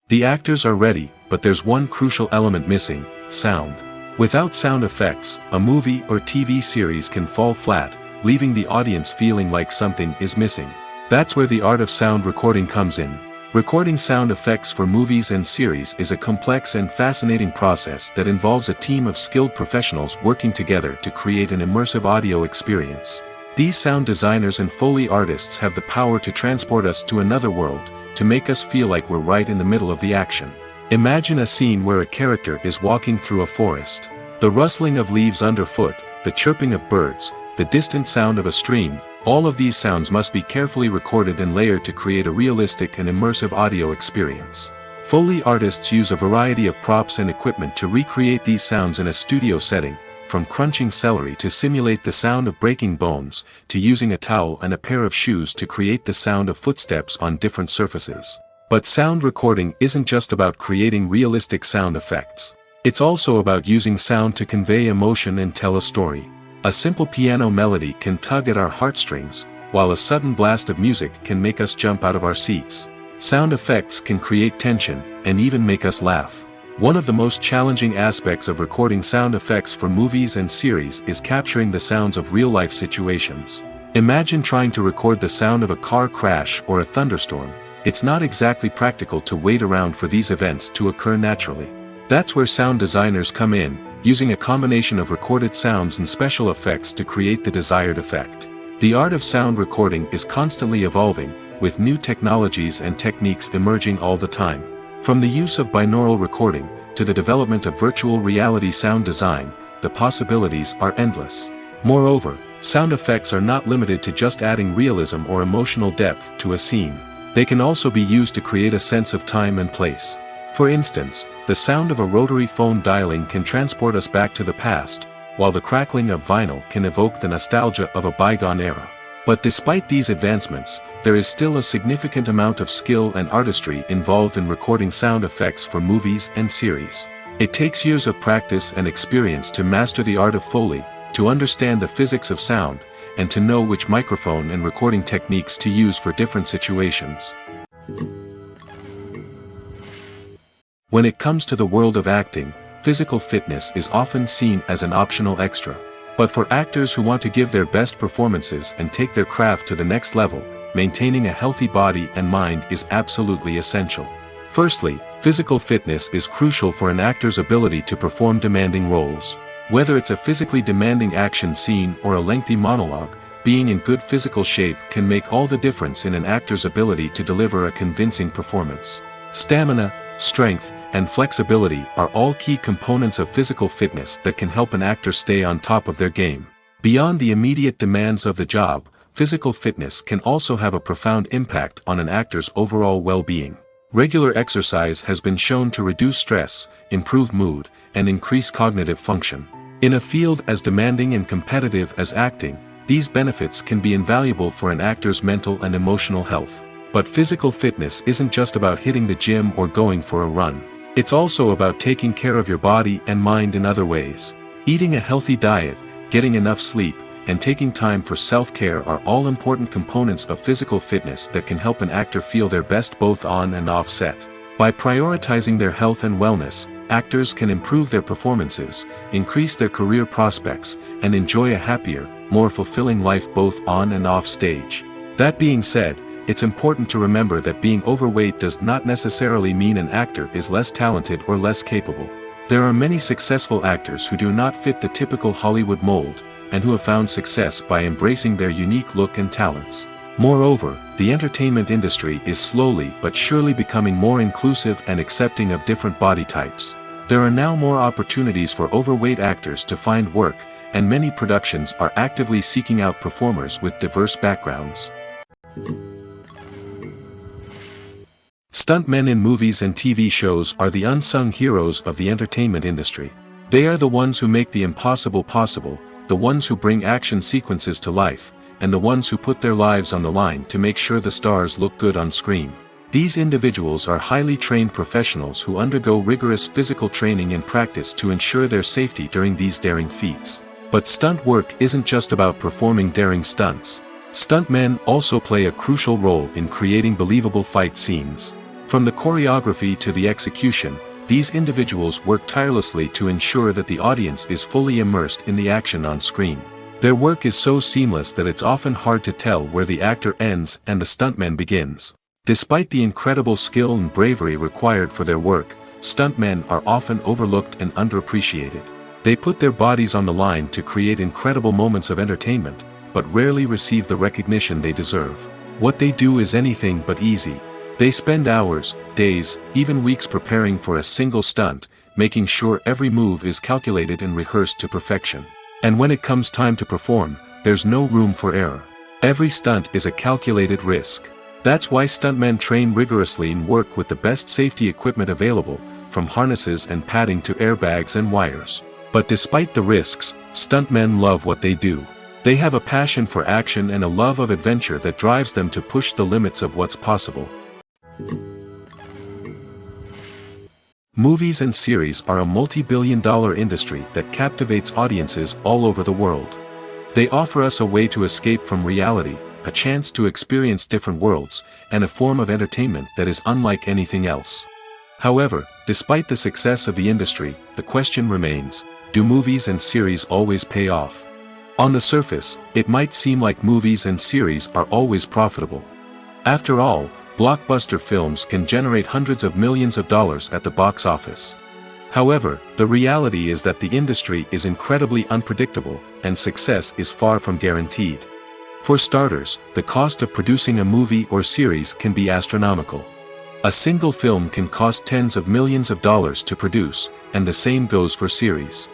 The actors are ready, but there's one crucial element missing: sound. Without sound effects, a movie or TV series can fall flat, leaving the audience feeling like something is missing. That's where the art of sound recording comes in. Recording sound effects for movies and series is a complex and fascinating process that involves a team of skilled professionals working together to create an immersive audio experience. These sound designers and Foley artists have the power to transport us to another world, to make us feel like we're right in the middle of the action. Imagine a scene where a character is walking through a forest. The rustling of leaves underfoot, the chirping of birds, the distant sound of a stream, all of these sounds must be carefully recorded and layered to create a realistic and immersive audio experience. Foley artists use a variety of props and equipment to recreate these sounds in a studio setting, from crunching celery to simulate the sound of breaking bones, to using a towel and a pair of shoes to create the sound of footsteps on different surfaces. But sound recording isn't just about creating realistic sound effects. It's also about using sound to convey emotion and tell a story. A simple piano melody can tug at our heartstrings, while a sudden blast of music can make us jump out of our seats. Sound effects can create tension, and even make us laugh. One of the most challenging aspects of recording sound effects for movies and series is capturing the sounds of real-life situations. Imagine trying to record the sound of a car crash or a thunderstorm. It's not exactly practical to wait around for these events to occur naturally. That's where sound designers come in, using a combination of recorded sounds and special effects to create the desired effect. The art of sound recording is constantly evolving, with new technologies and techniques emerging all the time. From the use of binaural recording, to the development of virtual reality sound design, the possibilities are endless. Moreover, sound effects are not limited to just adding realism or emotional depth to a scene. They can also be used to create a sense of time and place. For instance, the sound of a rotary phone dialing can transport us back to the past, while the crackling of vinyl can evoke the nostalgia of a bygone era. But despite these advancements, there is still a significant amount of skill and artistry involved in recording sound effects for movies and series. It takes years of practice and experience to master the art of Foley, to understand the physics of sound, and to know which microphone and recording techniques to use for different situations. When it comes to the world of acting, physical fitness is often seen as an optional extra. But for actors who want to give their best performances and take their craft to the next level, maintaining a healthy body and mind is absolutely essential. Firstly, physical fitness is crucial for an actor's ability to perform demanding roles. Whether it's a physically demanding action scene or a lengthy monologue, being in good physical shape can make all the difference in an actor's ability to deliver a convincing performance. Stamina, strength, and flexibility are all key components of physical fitness that can help an actor stay on top of their game. Beyond the immediate demands of the job, physical fitness can also have a profound impact on an actor's overall well-being. Regular exercise has been shown to reduce stress, improve mood, and increase cognitive function. In a field as demanding and competitive as acting, these benefits can be invaluable for an actor's mental and emotional health. But physical fitness isn't just about hitting the gym or going for a run. It's also about taking care of your body and mind in other ways. Eating a healthy diet, getting enough sleep, and taking time for self-care are all important components of physical fitness that can help an actor feel their best both on and off set. By prioritizing their health and wellness, actors can improve their performances, increase their career prospects, and enjoy a happier, more fulfilling life both on and off stage. That being said, it's important to remember that being overweight does not necessarily mean an actor is less talented or less capable. There are many successful actors who do not fit the typical Hollywood mold, and who have found success by embracing their unique look and talents. Moreover, the entertainment industry is slowly but surely becoming more inclusive and accepting of different body types. There are now more opportunities for overweight actors to find work, and many productions are actively seeking out performers with diverse backgrounds. Stuntmen in movies and TV shows are the unsung heroes of the entertainment industry. They are the ones who make the impossible possible, the ones who bring action sequences to life, and the ones who put their lives on the line to make sure the stars look good on screen. These individuals are highly trained professionals who undergo rigorous physical training and practice to ensure their safety during these daring feats. But stunt work isn't just about performing daring stunts. Stuntmen also play a crucial role in creating believable fight scenes. From the choreography to the execution, these individuals work tirelessly to ensure that the audience is fully immersed in the action on screen. Their work is so seamless that it's often hard to tell where the actor ends and the stuntman begins. Despite the incredible skill and bravery required for their work, stuntmen are often overlooked and underappreciated. They put their bodies on the line to create incredible moments of entertainment, but rarely receive the recognition they deserve. What they do is anything but easy. They spend hours, days, even weeks preparing for a single stunt, making sure every move is calculated and rehearsed to perfection. And when it comes time to perform, there's no room for error. Every stunt is a calculated risk. That's why stuntmen train rigorously and work with the best safety equipment available, from harnesses and padding to airbags and wires. But despite the risks, stuntmen love what they do. They have a passion for action and a love of adventure that drives them to push the limits of what's possible. Movies and series are a multi-billion-dollar industry that captivates audiences all over the world. They offer us a way to escape from reality, a chance to experience different worlds, and a form of entertainment that is unlike anything else. However, despite the success of the industry, the question remains, do movies and series always pay off? On the surface, it might seem like movies and series are always profitable. After all, blockbuster films can generate hundreds of millions of dollars at the box office. However, the reality is that the industry is incredibly unpredictable, and success is far from guaranteed. For starters, the cost of producing a movie or series can be astronomical. A single film can cost tens of millions of dollars to produce, and the same goes for series.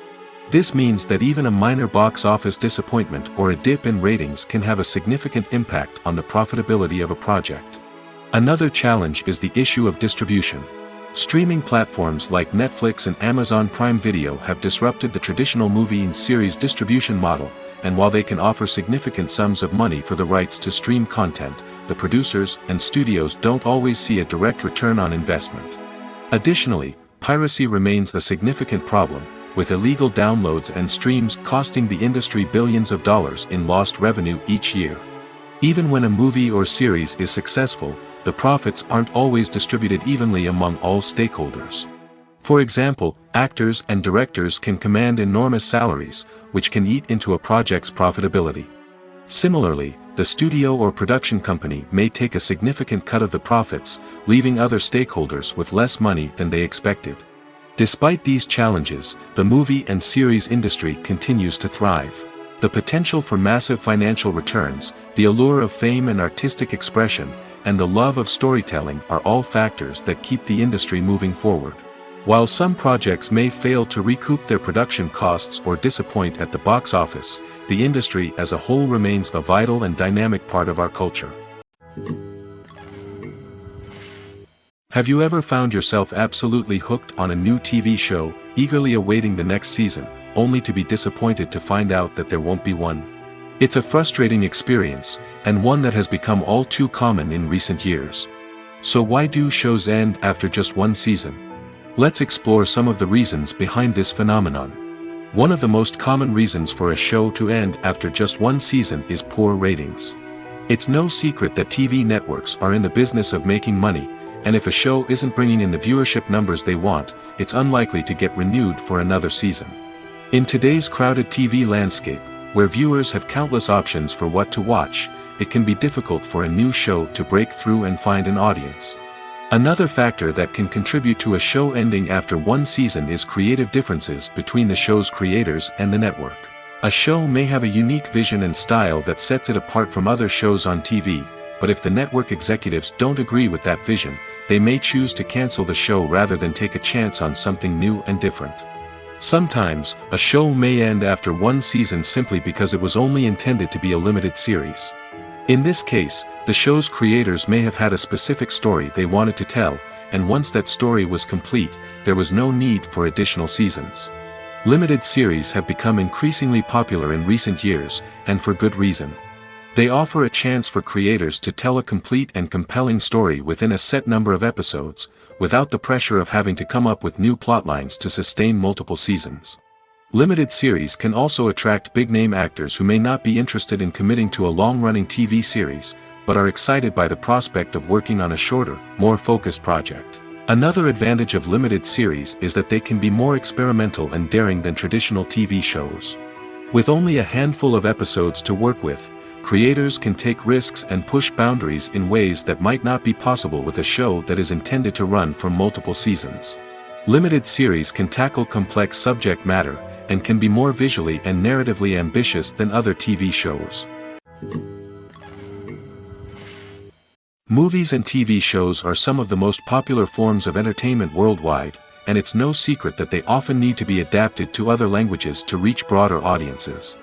This means that even a minor box office disappointment or a dip in ratings can have a significant impact on the profitability of a project. Another challenge is the issue of distribution. Streaming platforms like Netflix and Amazon Prime Video have disrupted the traditional movie and series distribution model, and while they can offer significant sums of money for the rights to stream content, the producers and studios don't always see a direct return on investment. Additionally, piracy remains a significant problem, with illegal downloads and streams costing the industry billions of dollars in lost revenue each year. Even when a movie or series is successful, the profits aren't always distributed evenly among all stakeholders. For example, actors and directors can command enormous salaries, which can eat into a project's profitability. Similarly, the studio or production company may take a significant cut of the profits, leaving other stakeholders with less money than they expected. Despite these challenges, the movie and series industry continues to thrive. The potential for massive financial returns, the allure of fame and artistic expression, and the love of storytelling are all factors that keep the industry moving forward. While some projects may fail to recoup their production costs or disappoint at the box office, the industry as a whole remains a vital and dynamic part of our culture. Have you ever found yourself absolutely hooked on a new TV show, eagerly awaiting the next season, only to be disappointed to find out that there won't be one? It's a frustrating experience, and one that has become all too common in recent years. So why do shows end after just one season? Let's explore some of the reasons behind this phenomenon. One of the most common reasons for a show to end after just one season is poor ratings. It's no secret that TV networks are in the business of making money, and if a show isn't bringing in the viewership numbers they want, it's unlikely to get renewed for another season. In today's crowded TV landscape, where viewers have countless options for what to watch, it can be difficult for a new show to break through and find an audience. Another factor that can contribute to a show ending after one season is creative differences between the show's creators and the network. A show may have a unique vision and style that sets it apart from other shows on TV, but if the network executives don't agree with that vision, they may choose to cancel the show rather than take a chance on something new and different. Sometimes, a show may end after one season simply because it was only intended to be a limited series. In this case, the show's creators may have had a specific story they wanted to tell, and once that story was complete, there was no need for additional seasons. Limited series have become increasingly popular in recent years, and for good reason. They offer a chance for creators to tell a complete and compelling story within a set number of episodes, without the pressure of having to come up with new plotlines to sustain multiple seasons. Limited series can also attract big-name actors who may not be interested in committing to a long-running TV series, but are excited by the prospect of working on a shorter, more focused project. Another advantage of limited series is that they can be more experimental and daring than traditional TV shows. With only a handful of episodes to work with, creators can take risks and push boundaries in ways that might not be possible with a show that is intended to run for multiple seasons. Limited series can tackle complex subject matter, and can be more visually and narratively ambitious than other TV shows. Movies and TV shows are some of the most popular forms of entertainment worldwide, and it's no secret that they often need to be adapted to other languages to reach broader audiences.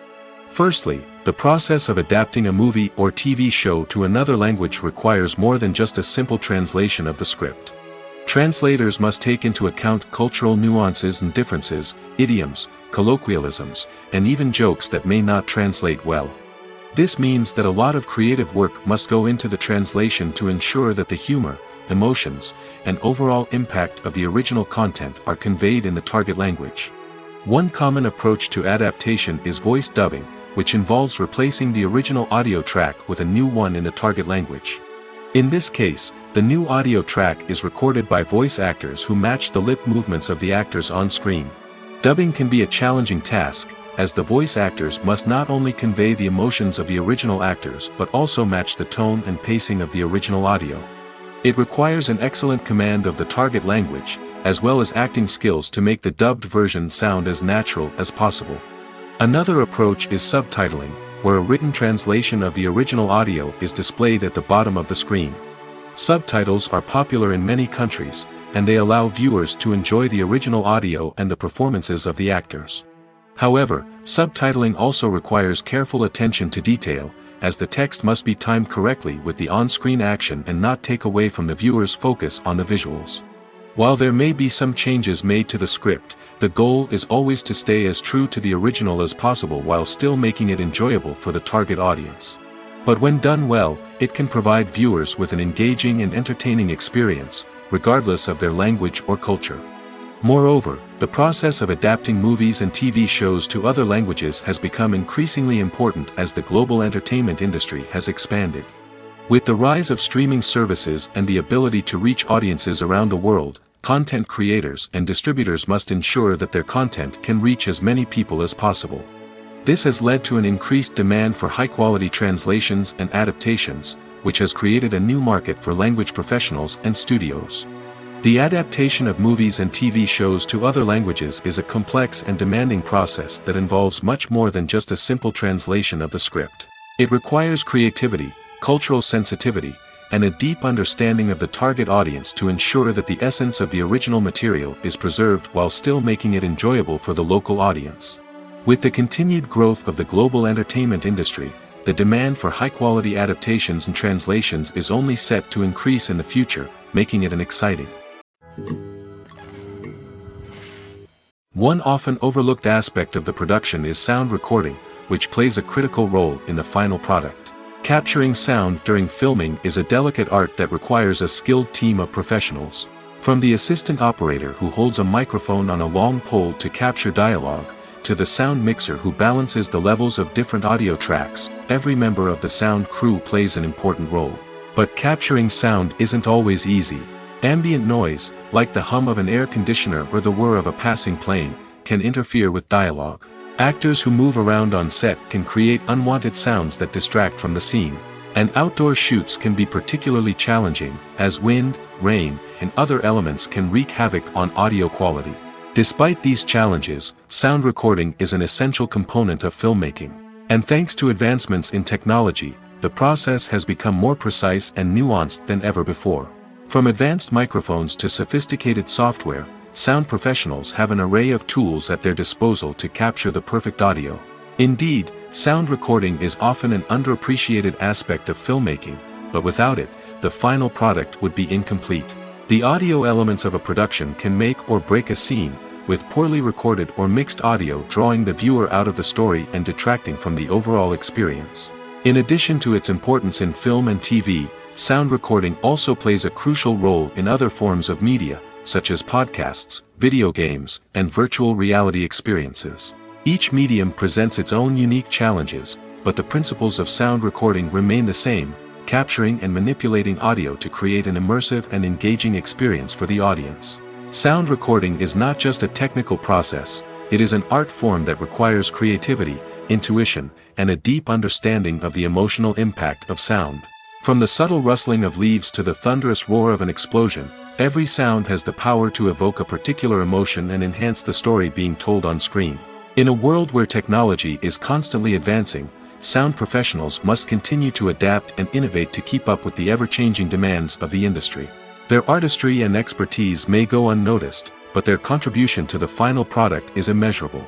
Firstly, the process of adapting a movie or TV show to another language requires more than just a simple translation of the script. Translators must take into account cultural nuances and differences, idioms, colloquialisms, and even jokes that may not translate well. This means that a lot of creative work must go into the translation to ensure that the humor, emotions, and overall impact of the original content are conveyed in the target language. One common approach to adaptation is voice dubbing, which involves replacing the original audio track with a new one in the target language. In this case, the new audio track is recorded by voice actors who match the lip movements of the actors on screen. Dubbing can be a challenging task, as the voice actors must not only convey the emotions of the original actors but also match the tone and pacing of the original audio. It requires an excellent command of the target language, as well as acting skills to make the dubbed version sound as natural as possible. Another approach is subtitling, where a written translation of the original audio is displayed at the bottom of the screen. Subtitles are popular in many countries, and they allow viewers to enjoy the original audio and the performances of the actors. However, subtitling also requires careful attention to detail, as the text must be timed correctly with the on-screen action and not take away from the viewer's focus on the visuals. While there may be some changes made to the script, the goal is always to stay as true to the original as possible while still making it enjoyable for the target audience. But when done well, it can provide viewers with an engaging and entertaining experience, regardless of their language or culture. Moreover, the process of adapting movies and TV shows to other languages has become increasingly important as the global entertainment industry has expanded. With the rise of streaming services and the ability to reach audiences around the world, content creators and distributors must ensure that their content can reach as many people as possible. This has led to an increased demand for high-quality translations and adaptations, which has created a new market for language professionals and studios. The adaptation of movies and TV shows to other languages is a complex and demanding process that involves much more than just a simple translation of the script. It requires creativity, cultural sensitivity, and a deep understanding of the target audience to ensure that the essence of the original material is preserved while still making it enjoyable for the local audience. With the continued growth of the global entertainment industry, the demand for high-quality adaptations and translations is only set to increase in the future, making it an exciting. One often overlooked aspect of the production is sound recording, which plays a critical role in the final product. Capturing sound during filming is a delicate art that requires a skilled team of professionals. From the assistant operator who holds a microphone on a long pole to capture dialogue, to the sound mixer who balances the levels of different audio tracks, every member of the sound crew plays an important role. But capturing sound isn't always easy. Ambient noise, like the hum of an air conditioner or the whir of a passing plane, can interfere with dialogue. Actors who move around on set can create unwanted sounds that distract from the scene. And outdoor shoots can be particularly challenging, as wind, rain, and other elements can wreak havoc on audio quality. Despite these challenges, sound recording is an essential component of filmmaking. And thanks to advancements in technology, the process has become more precise and nuanced than ever before. From advanced microphones to sophisticated software, sound professionals have an array of tools at their disposal to capture the perfect audio. Indeed, sound recording is often an underappreciated aspect of filmmaking, but without it, the final product would be incomplete. The audio elements of a production can make or break a scene, with poorly recorded or mixed audio drawing the viewer out of the story and detracting from the overall experience. In addition to its importance in film and TV, sound recording also plays a crucial role in other forms of media, such as podcasts, video games, and virtual reality experiences. Each medium presents its own unique challenges, but the principles of sound recording remain the same, capturing and manipulating audio to create an immersive and engaging experience for the audience. Sound recording is not just a technical process, it is an art form that requires creativity, intuition, and a deep understanding of the emotional impact of sound. From the subtle rustling of leaves to the thunderous roar of an explosion, every sound has the power to evoke a particular emotion and enhance the story being told on screen. In a world where technology is constantly advancing, sound professionals must continue to adapt and innovate to keep up with the ever-changing demands of the industry. Their artistry and expertise may go unnoticed, but their contribution to the final product is immeasurable.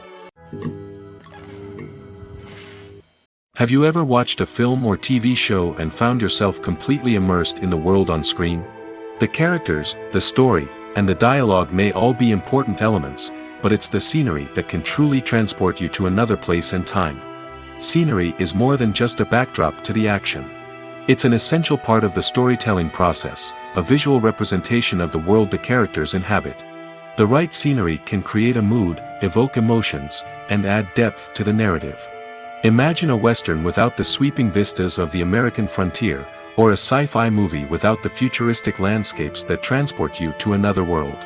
Have you ever watched a film or TV show and found yourself completely immersed in the world on screen? The characters, the story, and the dialogue may all be important elements, but it's the scenery that can truly transport you to another place and time. Scenery is more than just a backdrop to the action. It's an essential part of the storytelling process, a visual representation of the world the characters inhabit. The right scenery can create a mood, evoke emotions, and add depth to the narrative. Imagine a Western without the sweeping vistas of the American frontier, or a sci-fi movie without the futuristic landscapes that transport you to another world.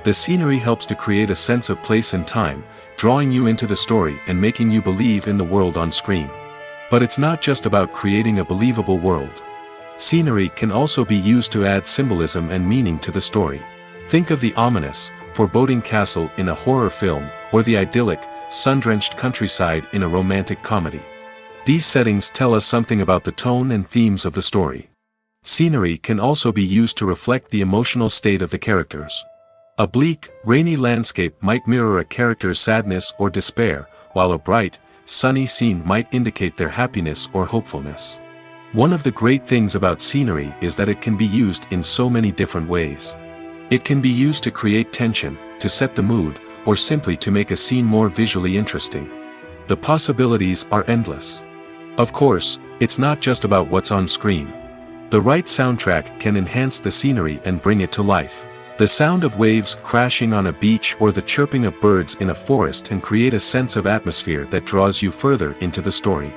The scenery helps to create a sense of place and time, drawing you into the story and making you believe in the world on screen. But it's not just about creating a believable world. Scenery can also be used to add symbolism and meaning to the story. Think of the ominous, foreboding castle in a horror film, or the idyllic, sun-drenched countryside in a romantic comedy. These settings tell us something about the tone and themes of the story. Scenery can also be used to reflect the emotional state of the characters. A bleak, rainy landscape might mirror a character's sadness or despair, while a bright, sunny scene might indicate their happiness or hopefulness. One of the great things about scenery is that it can be used in so many different ways. It can be used to create tension, to set the mood, or simply to make a scene more visually interesting. The possibilities are endless. Of course, it's not just about what's on screen. The right soundtrack can enhance the scenery and bring it to life. The sound of waves crashing on a beach or the chirping of birds in a forest can create a sense of atmosphere that draws you further into the story.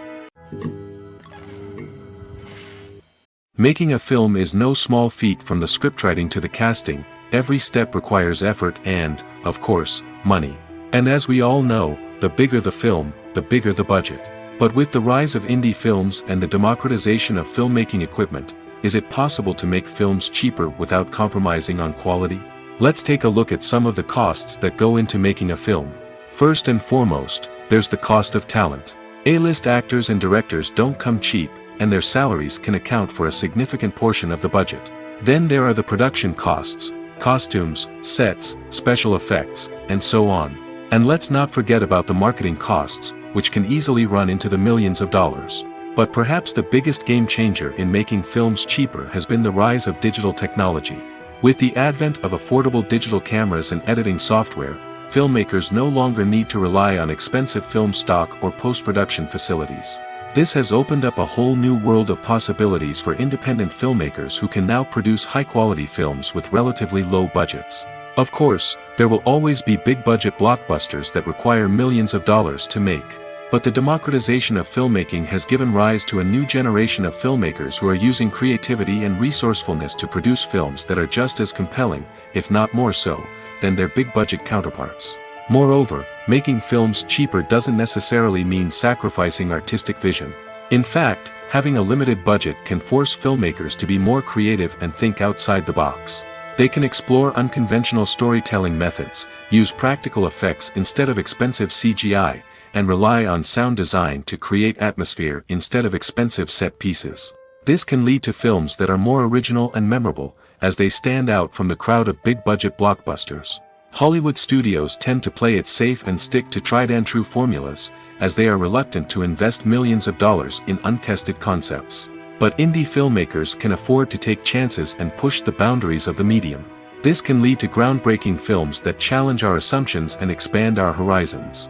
Making a film is no small feat. From the scriptwriting to the casting, every step requires effort and, of course, money. And as we all know, the bigger the film, the bigger the budget. But with the rise of indie films and the democratization of filmmaking equipment, is it possible to make films cheaper without compromising on quality? Let's take a look at some of the costs that go into making a film. First and foremost, there's the cost of talent. A-list actors and directors don't come cheap, and their salaries can account for a significant portion of the budget. Then there are the production costs, costumes, sets, special effects, and so on. And let's not forget about the marketing costs, which can easily run into the millions of dollars. But perhaps the biggest game changer in making films cheaper has been the rise of digital technology. With the advent of affordable digital cameras and editing software, filmmakers no longer need to rely on expensive film stock or post-production facilities. This has opened up a whole new world of possibilities for independent filmmakers who can now produce high-quality films with relatively low budgets. Of course, there will always be big-budget blockbusters that require millions of dollars to make. But the democratization of filmmaking has given rise to a new generation of filmmakers who are using creativity and resourcefulness to produce films that are just as compelling, if not more so, than their big-budget counterparts. Moreover, making films cheaper doesn't necessarily mean sacrificing artistic vision. In fact, having a limited budget can force filmmakers to be more creative and think outside the box. They can explore unconventional storytelling methods, use practical effects instead of expensive CGI, and rely on sound design to create atmosphere instead of expensive set pieces. This can lead to films that are more original and memorable, as they stand out from the crowd of big-budget blockbusters. Hollywood studios tend to play it safe and stick to tried-and-true formulas, as they are reluctant to invest millions of dollars in untested concepts. But indie filmmakers can afford to take chances and push the boundaries of the medium. This can lead to groundbreaking films that challenge our assumptions and expand our horizons.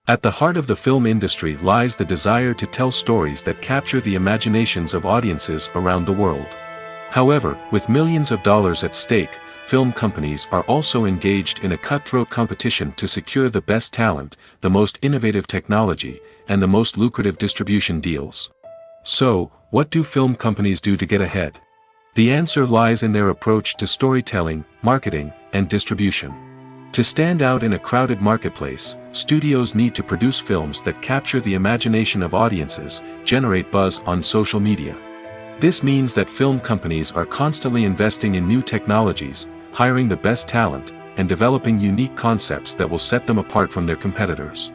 At the heart of the film industry lies the desire to tell stories that capture the imaginations of audiences around the world. However, with millions of dollars at stake, film companies are also engaged in a cutthroat competition to secure the best talent, the most innovative technology, and the most lucrative distribution deals. So, what do film companies do to get ahead? The answer lies in their approach to storytelling, marketing, and distribution. To stand out in a crowded marketplace, studios need to produce films that capture the imagination of audiences, generate buzz on social media. This means that film companies are constantly investing in new technologies, hiring the best talent, and developing unique concepts that will set them apart from their competitors.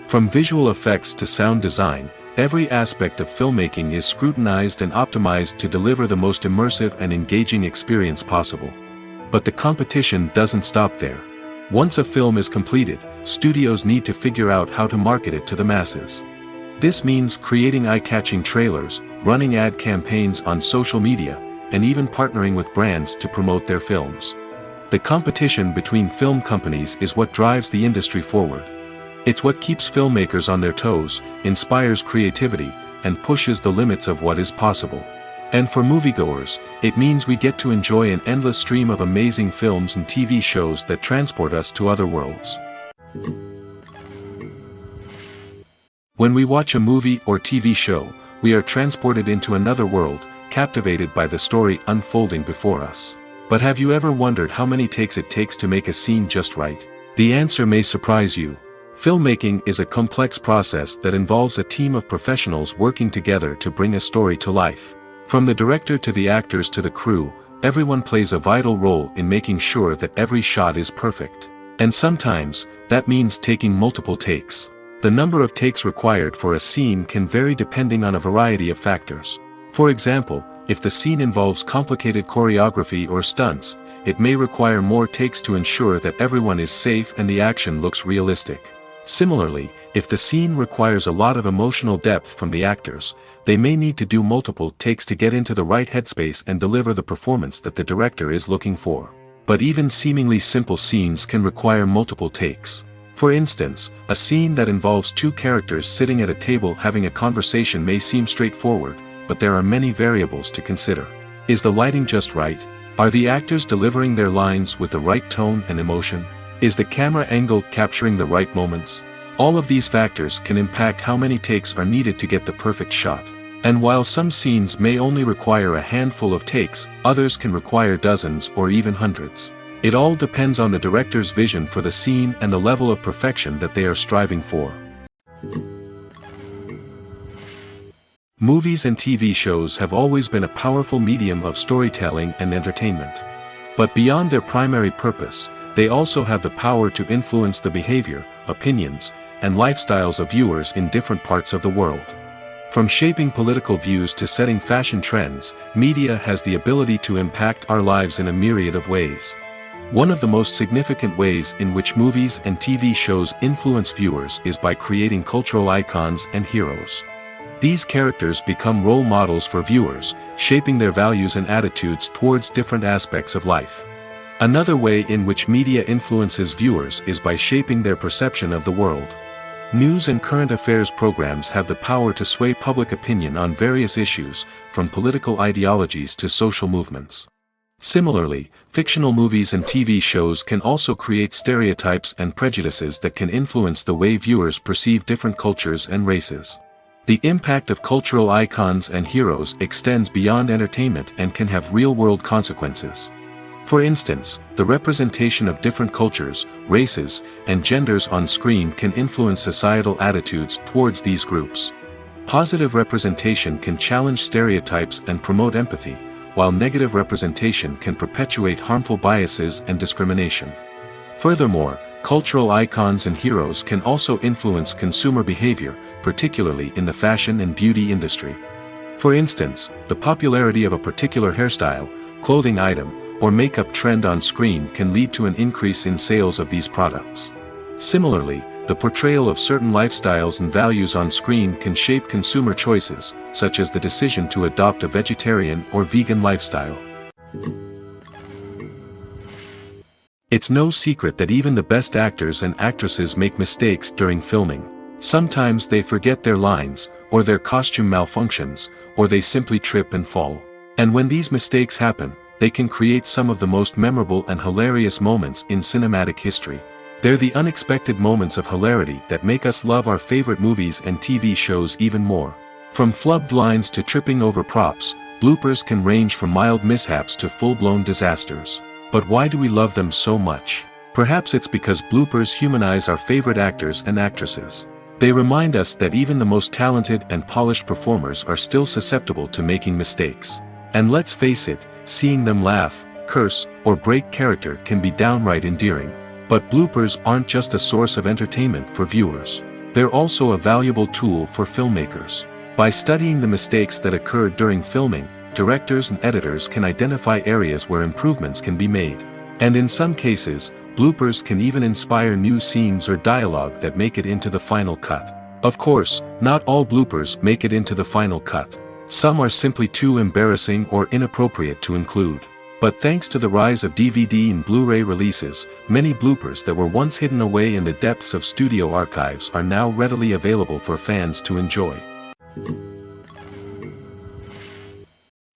From visual effects to sound design, every aspect of filmmaking is scrutinized and optimized to deliver the most immersive and engaging experience possible. But the competition doesn't stop there. Once a film is completed, studios need to figure out how to market it to the masses. This means creating eye-catching trailers, running ad campaigns on social media, and even partnering with brands to promote their films. The competition between film companies is what drives the industry forward. It's what keeps filmmakers on their toes, inspires creativity, and pushes the limits of what is possible. And for moviegoers, it means we get to enjoy an endless stream of amazing films and TV shows that transport us to other worlds. When we watch a movie or TV show, we are transported into another world, captivated by the story unfolding before us. But have you ever wondered how many takes it takes to make a scene just right? The answer may surprise you. Filmmaking is a complex process that involves a team of professionals working together to bring a story to life. From the director to the actors to the crew, everyone plays a vital role in making sure that every shot is perfect. And sometimes, that means taking multiple takes. The number of takes required for a scene can vary depending on a variety of factors. For example, if the scene involves complicated choreography or stunts, it may require more takes to ensure that everyone is safe and the action looks realistic. Similarly, if the scene requires a lot of emotional depth from the actors, they may need to do multiple takes to get into the right headspace and deliver the performance that the director is looking for. But even seemingly simple scenes can require multiple takes. For instance, a scene that involves two characters sitting at a table having a conversation may seem straightforward, but there are many variables to consider. Is the lighting just right? Are the actors delivering their lines with the right tone and emotion? Is the camera angle capturing the right moments? All of these factors can impact how many takes are needed to get the perfect shot. And while some scenes may only require a handful of takes, others can require dozens or even hundreds. It all depends on the director's vision for the scene and the level of perfection that they are striving for. Movies and TV shows have always been a powerful medium of storytelling and entertainment. But beyond their primary purpose, they also have the power to influence the behavior, opinions, and lifestyles of viewers in different parts of the world. From shaping political views to setting fashion trends, media has the ability to impact our lives in a myriad of ways. One of the most significant ways in which movies and TV shows influence viewers is by creating cultural icons and heroes. These characters become role models for viewers, shaping their values and attitudes towards different aspects of life. Another way in which media influences viewers is by shaping their perception of the world. News and current affairs programs have the power to sway public opinion on various issues, from political ideologies to social movements. Similarly, fictional movies and TV shows can also create stereotypes and prejudices that can influence the way viewers perceive different cultures and races. The impact of cultural icons and heroes extends beyond entertainment and can have real-world consequences. For instance, the representation of different cultures, races, and genders on screen can influence societal attitudes towards these groups. Positive representation can challenge stereotypes and promote empathy, while negative representation can perpetuate harmful biases and discrimination. Furthermore, cultural icons and heroes can also influence consumer behavior, particularly in the fashion and beauty industry. For instance, the popularity of a particular hairstyle, clothing item, or makeup trend on screen can lead to an increase in sales of these products. Similarly, the portrayal of certain lifestyles and values on screen can shape consumer choices, such as the decision to adopt a vegetarian or vegan lifestyle. It's no secret that even the best actors and actresses make mistakes during filming. Sometimes they forget their lines, or their costume malfunctions, or they simply trip and fall. And when these mistakes happen, they can create some of the most memorable and hilarious moments in cinematic history. They're the unexpected moments of hilarity that make us love our favorite movies and TV shows even more. From flubbed lines to tripping over props, bloopers can range from mild mishaps to full-blown disasters. But why do we love them so much? Perhaps it's because bloopers humanize our favorite actors and actresses. They remind us that even the most talented and polished performers are still susceptible to making mistakes. And let's face it, seeing them laugh, curse, or break character can be downright endearing. But bloopers aren't just a source of entertainment for viewers. They're also a valuable tool for filmmakers. By studying the mistakes that occurred during filming, directors and editors can identify areas where improvements can be made. And in some cases, bloopers can even inspire new scenes or dialogue that make it into the final cut. Of course, not all bloopers make it into the final cut. Some are simply too embarrassing or inappropriate to include. But thanks to the rise of DVD and Blu-ray releases, many bloopers that were once hidden away in the depths of studio archives are now readily available for fans to enjoy.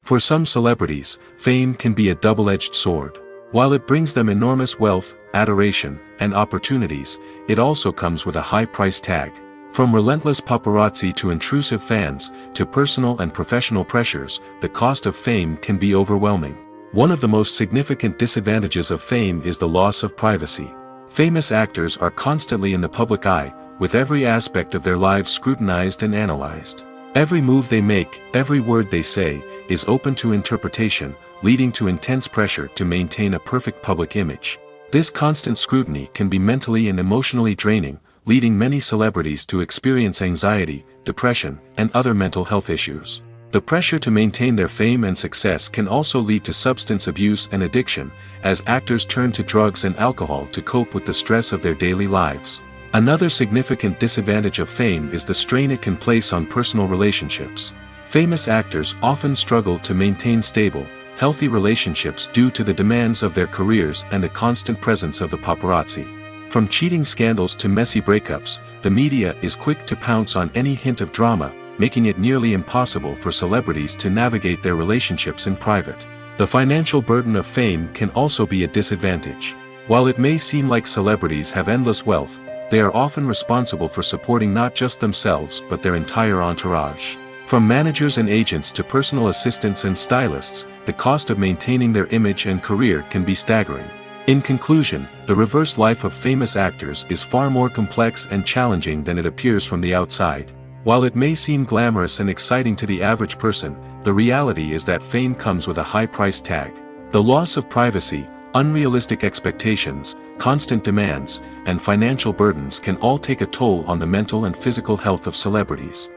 For some celebrities, fame can be a double-edged sword. While it brings them enormous wealth, adoration, and opportunities, it also comes with a high price tag. From relentless paparazzi to intrusive fans, to personal and professional pressures, the cost of fame can be overwhelming. One of the most significant disadvantages of fame is the loss of privacy. Famous actors are constantly in the public eye, with every aspect of their lives scrutinized and analyzed. Every move they make, every word they say, is open to interpretation, leading to intense pressure to maintain a perfect public image. This constant scrutiny can be mentally and emotionally draining, leading many celebrities to experience anxiety, depression, and other mental health issues. The pressure to maintain their fame and success can also lead to substance abuse and addiction, as actors turn to drugs and alcohol to cope with the stress of their daily lives. Another significant disadvantage of fame is the strain it can place on personal relationships. Famous actors often struggle to maintain stable, healthy relationships due to the demands of their careers and the constant presence of the paparazzi. From cheating scandals to messy breakups, the media is quick to pounce on any hint of drama, making it nearly impossible for celebrities to navigate their relationships in private. The financial burden of fame can also be a disadvantage. While it may seem like celebrities have endless wealth, they are often responsible for supporting not just themselves but their entire entourage. From managers and agents to personal assistants and stylists, the cost of maintaining their image and career can be staggering. In conclusion, the reverse life of famous actors is far more complex and challenging than it appears from the outside. While it may seem glamorous and exciting to the average person, the reality is that fame comes with a high price tag. The loss of privacy, unrealistic expectations, constant demands, and financial burdens can all take a toll on the mental and physical health of celebrities.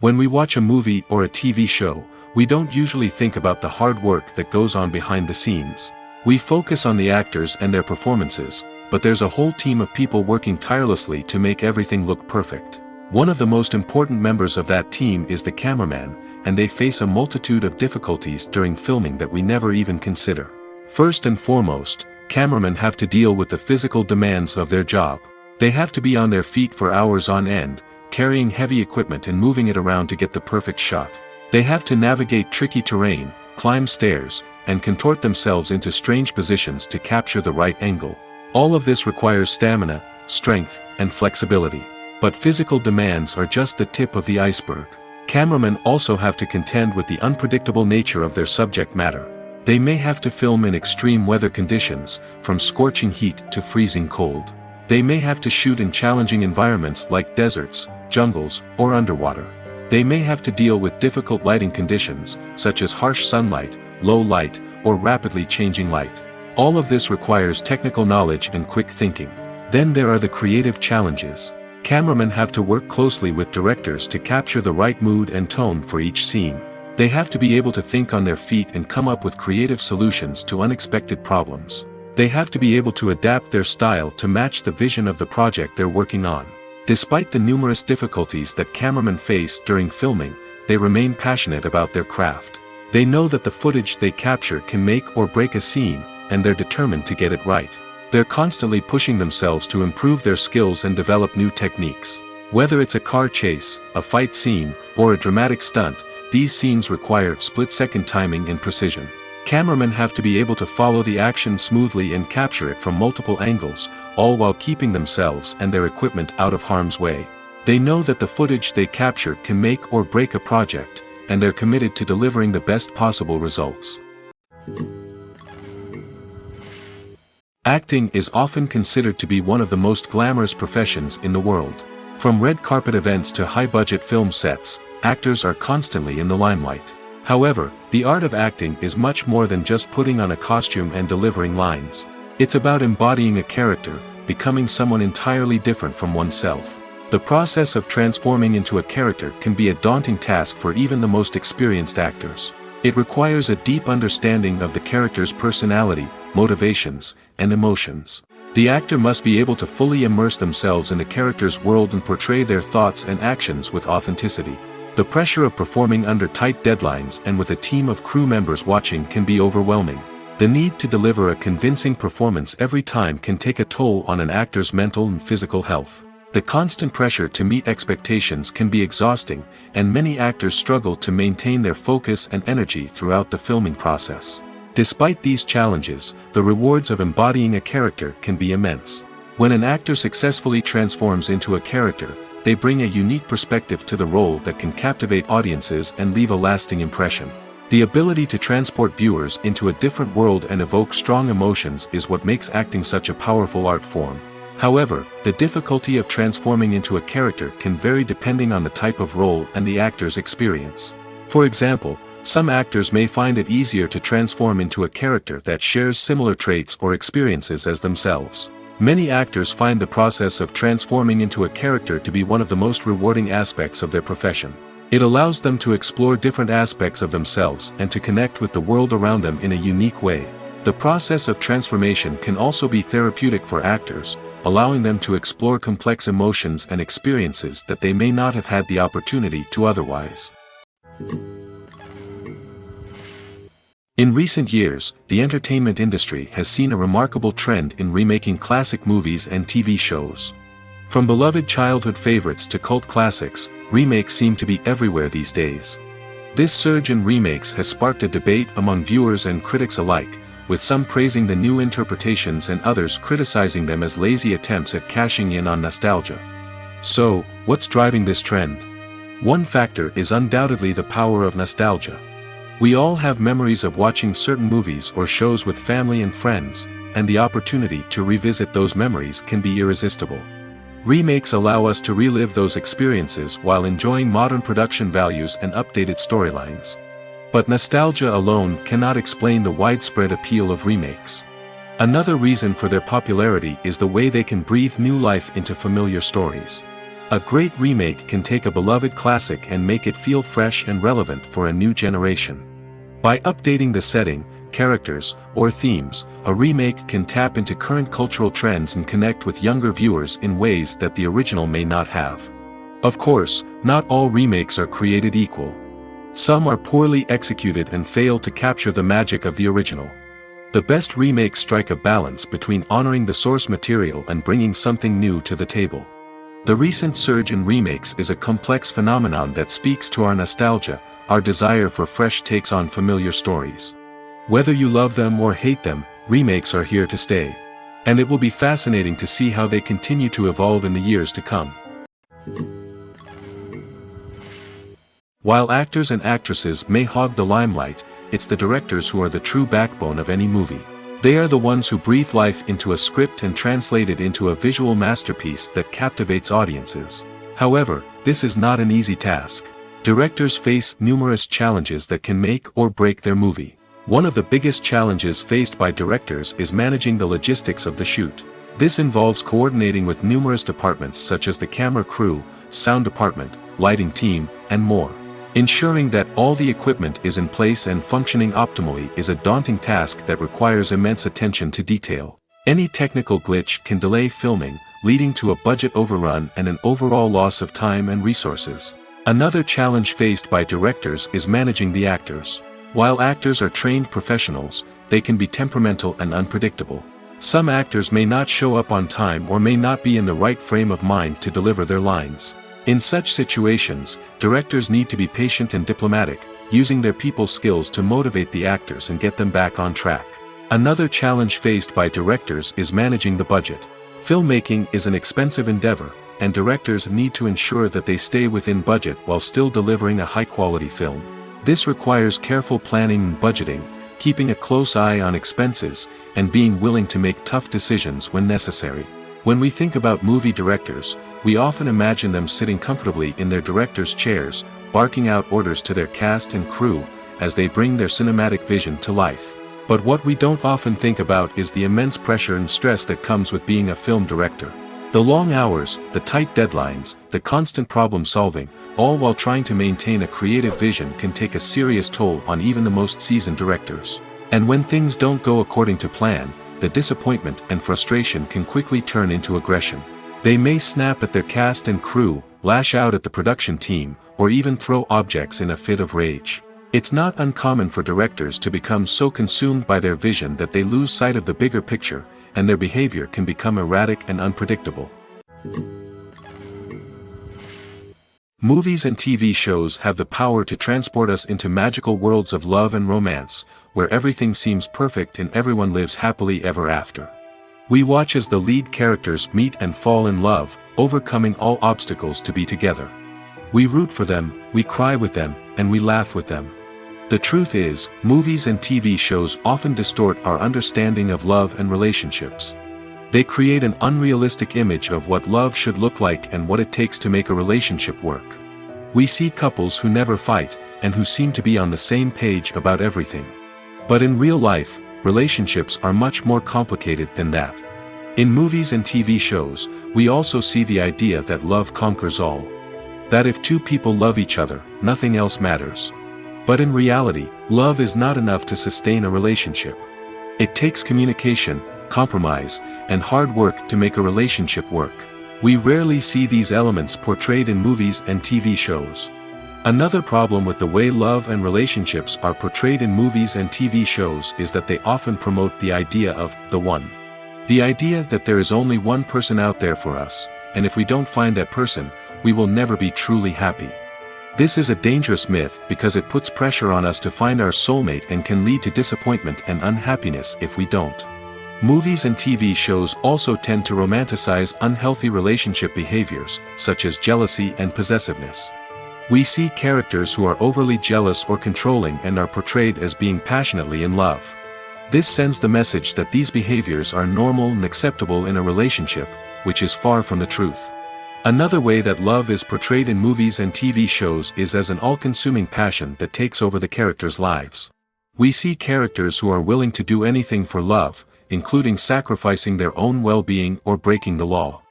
When we watch a movie or a TV show, we don't usually think about the hard work that goes on behind the scenes. We focus on the actors and their performances, but there's a whole team of people working tirelessly to make everything look perfect. One of the most important members of that team is the cameraman, and they face a multitude of difficulties during filming that we never even consider. First and foremost, cameramen have to deal with the physical demands of their job. They have to be on their feet for hours on end, carrying heavy equipment and moving it around to get the perfect shot. They have to navigate tricky terrain, climb stairs, and contort themselves into strange positions to capture the right angle. All of this requires stamina, strength, and flexibility. But physical demands are just the tip of the iceberg. Cameramen also have to contend with the unpredictable nature of their subject matter. They may have to film in extreme weather conditions, from scorching heat to freezing cold. They may have to shoot in challenging environments like deserts, jungles, or underwater. They may have to deal with difficult lighting conditions, such as harsh sunlight, low light, or rapidly changing light. All of this requires technical knowledge and quick thinking. Then there are the creative challenges. Cameramen have to work closely with directors to capture the right mood and tone for each scene. They have to be able to think on their feet and come up with creative solutions to unexpected problems. They have to be able to adapt their style to match the vision of the project they're working on. Despite the numerous difficulties that cameramen face during filming, they remain passionate about their craft. They know that the footage they capture can make or break a scene, and they're determined to get it right. They're constantly pushing themselves to improve their skills and develop new techniques. Whether it's a car chase, a fight scene, or a dramatic stunt, these scenes require split-second timing and precision. Cameramen have to be able to follow the action smoothly and capture it from multiple angles, all while keeping themselves and their equipment out of harm's way. They know that the footage they capture can make or break a project, and they're committed to delivering the best possible results. Acting is often considered to be one of the most glamorous professions in the world. From red carpet events to high-budget film sets, actors are constantly in the limelight. However, the art of acting is much more than just putting on a costume and delivering lines. It's about embodying a character, becoming someone entirely different from oneself. The process of transforming into a character can be a daunting task for even the most experienced actors. It requires a deep understanding of the character's personality, motivations, and emotions. The actor must be able to fully immerse themselves in the character's world and portray their thoughts and actions with authenticity. The pressure of performing under tight deadlines and with a team of crew members watching can be overwhelming. The need to deliver a convincing performance every time can take a toll on an actor's mental and physical health. The constant pressure to meet expectations can be exhausting, and many actors struggle to maintain their focus and energy throughout the filming process. Despite these challenges, the rewards of embodying a character can be immense. When an actor successfully transforms into a character, they bring a unique perspective to the role that can captivate audiences and leave a lasting impression. The ability to transport viewers into a different world and evoke strong emotions is what makes acting such a powerful art form. However, the difficulty of transforming into a character can vary depending on the type of role and the actor's experience. For example, some actors may find it easier to transform into a character that shares similar traits or experiences as themselves. Many actors find the process of transforming into a character to be one of the most rewarding aspects of their profession. It allows them to explore different aspects of themselves and to connect with the world around them in a unique way. The process of transformation can also be therapeutic for actors, allowing them to explore complex emotions and experiences that they may not have had the opportunity to otherwise. In recent years, the entertainment industry has seen a remarkable trend in remaking classic movies and TV shows. From beloved childhood favorites to cult classics, remakes seem to be everywhere these days. This surge in remakes has sparked a debate among viewers and critics alike, with some praising the new interpretations and others criticizing them as lazy attempts at cashing in on nostalgia. So, what's driving this trend? One factor is undoubtedly the power of nostalgia. We all have memories of watching certain movies or shows with family and friends, and the opportunity to revisit those memories can be irresistible. Remakes allow us to relive those experiences while enjoying modern production values and updated storylines. But nostalgia alone cannot explain the widespread appeal of remakes. Another reason for their popularity is the way they can breathe new life into familiar stories. A great remake can take a beloved classic and make it feel fresh and relevant for a new generation. By updating the setting, characters, or themes, a remake can tap into current cultural trends and connect with younger viewers in ways that the original may not have. Of course, not all remakes are created equal. Some are poorly executed and fail to capture the magic of the original. The best remakes strike a balance between honoring the source material and bringing something new to the table. The recent surge in remakes is a complex phenomenon that speaks to our nostalgia, our desire for fresh takes on familiar stories. Whether you love them or hate them, remakes are here to stay. And it will be fascinating to see how they continue to evolve in the years to come. While actors and actresses may hog the limelight, it's the directors who are the true backbone of any movie. They are the ones who breathe life into a script and translate it into a visual masterpiece that captivates audiences. However, this is not an easy task. Directors face numerous challenges that can make or break their movie. One of the biggest challenges faced by directors is managing the logistics of the shoot. This involves coordinating with numerous departments such as the camera crew, sound department, lighting team, and more. Ensuring that all the equipment is in place and functioning optimally is a daunting task that requires immense attention to detail. Any technical glitch can delay filming, leading to a budget overrun and an overall loss of time and resources. Another challenge faced by directors is managing the actors. While actors are trained professionals, they can be temperamental and unpredictable. Some actors may not show up on time or may not be in the right frame of mind to deliver their lines. In such situations, directors need to be patient and diplomatic, using their people skills to motivate the actors and get them back on track. Another challenge faced by directors is managing the budget. Filmmaking is an expensive endeavor, and directors need to ensure that they stay within budget while still delivering a high-quality film. This requires careful planning and budgeting, keeping a close eye on expenses, and being willing to make tough decisions when necessary. When we think about movie directors, we often imagine them sitting comfortably in their director's chairs, barking out orders to their cast and crew, as they bring their cinematic vision to life. But what we don't often think about is the immense pressure and stress that comes with being a film director. The long hours, the tight deadlines, the constant problem solving, all while trying to maintain a creative vision can take a serious toll on even the most seasoned directors. And when things don't go according to plan, the disappointment and frustration can quickly turn into aggression. They may snap at their cast and crew, lash out at the production team, or even throw objects in a fit of rage. It's not uncommon for directors to become so consumed by their vision that they lose sight of the bigger picture, and their behavior can become erratic and unpredictable. Movies and TV shows have the power to transport us into magical worlds of love and romance, where everything seems perfect and everyone lives happily ever after. We watch as the lead characters meet and fall in love, overcoming all obstacles to be together. We root for them, we cry with them, and we laugh with them. The truth is, movies and TV shows often distort our understanding of love and relationships. They create an unrealistic image of what love should look like and what it takes to make a relationship work. We see couples who never fight, and who seem to be on the same page about everything. But in real life, relationships are much more complicated than that. In movies and TV shows, we also see the idea that love conquers all. That if two people love each other, nothing else matters. But in reality, love is not enough to sustain a relationship. It takes communication, compromise, and hard work to make a relationship work. We rarely see these elements portrayed in movies and TV shows. Another problem with the way love and relationships are portrayed in movies and TV shows is that they often promote the idea of the one. The idea that there is only one person out there for us, and if we don't find that person, we will never be truly happy. This is a dangerous myth because it puts pressure on us to find our soulmate and can lead to disappointment and unhappiness if we don't. Movies and TV shows also tend to romanticize unhealthy relationship behaviors, such as jealousy and possessiveness. We see characters who are overly jealous or controlling and are portrayed as being passionately in love. This sends the message that these behaviors are normal and acceptable in a relationship, which is far from the truth. Another way that love is portrayed in movies and TV shows is as an all-consuming passion that takes over the characters' lives. We see characters who are willing to do anything for love, including sacrificing their own well-being or breaking the law.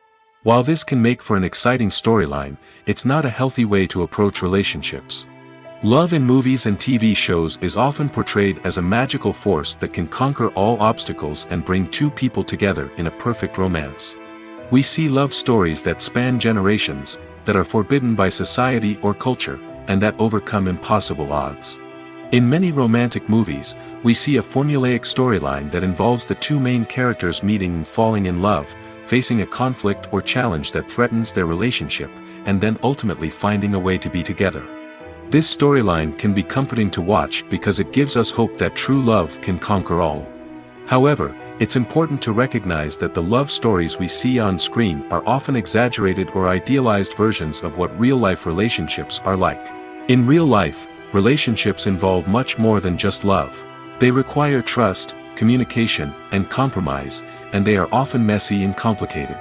While this can make for an exciting storyline, it's not a healthy way to approach relationships. Love in movies and TV shows is often portrayed as a magical force that can conquer all obstacles and bring two people together in a perfect romance. We see love stories that span generations, that are forbidden by society or culture, and that overcome impossible odds. In many romantic movies, we see a formulaic storyline that involves the two main characters meeting and falling in love, facing a conflict or challenge that threatens their relationship, and then ultimately finding a way to be together. This storyline can be comforting to watch because it gives us hope that true love can conquer all. However, it's important to recognize that the love stories we see on screen are often exaggerated or idealized versions of what real-life relationships are like. In real life, relationships involve much more than just love. They require trust, communication, and compromise, and they are often messy and complicated.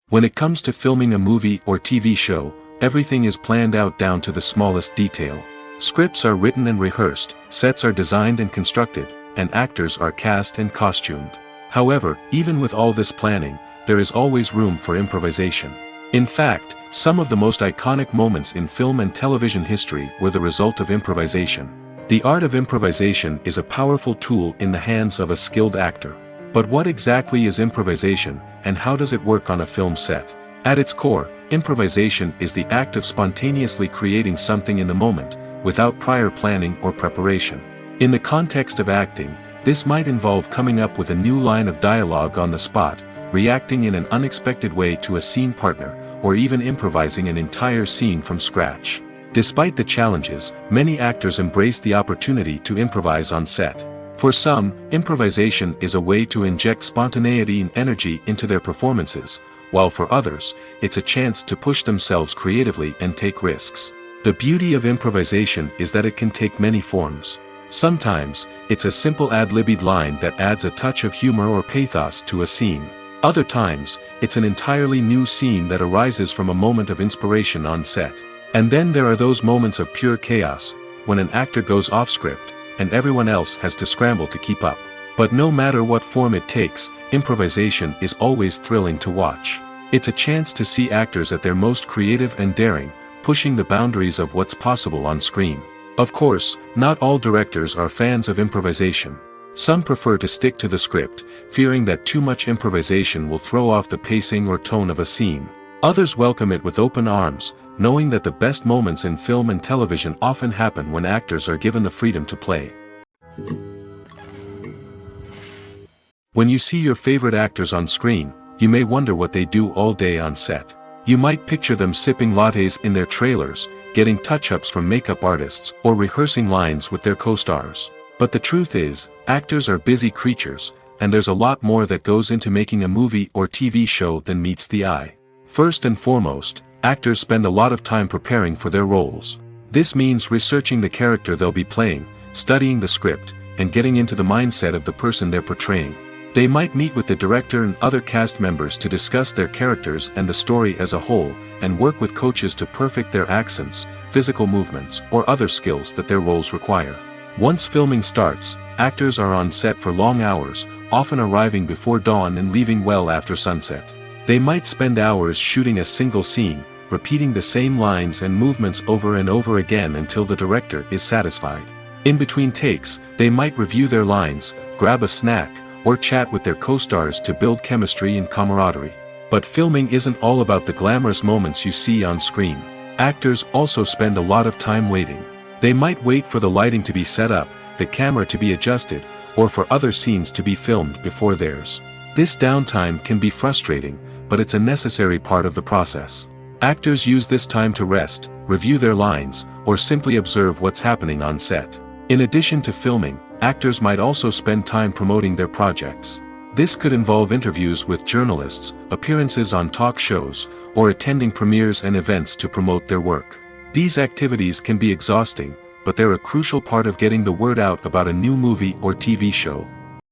When it comes to filming a movie or TV show, everything is planned out down to the smallest detail. Scripts are written and rehearsed, sets are designed and constructed, and actors are cast and costumed. However, even with all this planning, there is always room for improvisation. In fact, some of the most iconic moments in film and television history were the result of improvisation. The art of improvisation is a powerful tool in the hands of a skilled actor. But what exactly is improvisation, and how does it work on a film set? At its core, improvisation is the act of spontaneously creating something in the moment, without prior planning or preparation. In the context of acting, this might involve coming up with a new line of dialogue on the spot, reacting in an unexpected way to a scene partner, or even improvising an entire scene from scratch. Despite the challenges, many actors embrace the opportunity to improvise on set. For some, improvisation is a way to inject spontaneity and energy into their performances, while for others, it's a chance to push themselves creatively and take risks. The beauty of improvisation is that it can take many forms. Sometimes, it's a simple ad-libbed line that adds a touch of humor or pathos to a scene. Other times, it's an entirely new scene that arises from a moment of inspiration on set. And then there are those moments of pure chaos, when an actor goes off script, and everyone else has to scramble to keep up. But no matter what form it takes, improvisation is always thrilling to watch. It's a chance to see actors at their most creative and daring, pushing the boundaries of what's possible on screen. Of course, not all directors are fans of improvisation. Some prefer to stick to the script, fearing that too much improvisation will throw off the pacing or tone of a scene. Others welcome it with open arms, knowing that the best moments in film and television often happen when actors are given the freedom to play. When you see your favorite actors on screen, you may wonder what they do all day on set. You might picture them sipping lattes in their trailers, getting touch-ups from makeup artists, or rehearsing lines with their co-stars. But the truth is, actors are busy creatures, and there's a lot more that goes into making a movie or TV show than meets the eye. First and foremost, actors spend a lot of time preparing for their roles. This means researching the character they'll be playing, studying the script, and getting into the mindset of the person they're portraying. They might meet with the director and other cast members to discuss their characters and the story as a whole, and work with coaches to perfect their accents, physical movements, or other skills that their roles require. Once filming starts, actors are on set for long hours, often arriving before dawn and leaving well after sunset. They might spend hours shooting a single scene, repeating the same lines and movements over and over again until the director is satisfied. In between takes, they might review their lines, grab a snack, or chat with their co-stars to build chemistry and camaraderie. But filming isn't all about the glamorous moments you see on screen. Actors also spend a lot of time waiting. They might wait for the lighting to be set up, the camera to be adjusted, or for other scenes to be filmed before theirs. This downtime can be frustrating, but it's a necessary part of the process. Actors use this time to rest, review their lines, or simply observe what's happening on set. In addition to filming, actors might also spend time promoting their projects. This could involve interviews with journalists, appearances on talk shows, or attending premieres and events to promote their work. These activities can be exhausting, but they're a crucial part of getting the word out about a new movie or TV show.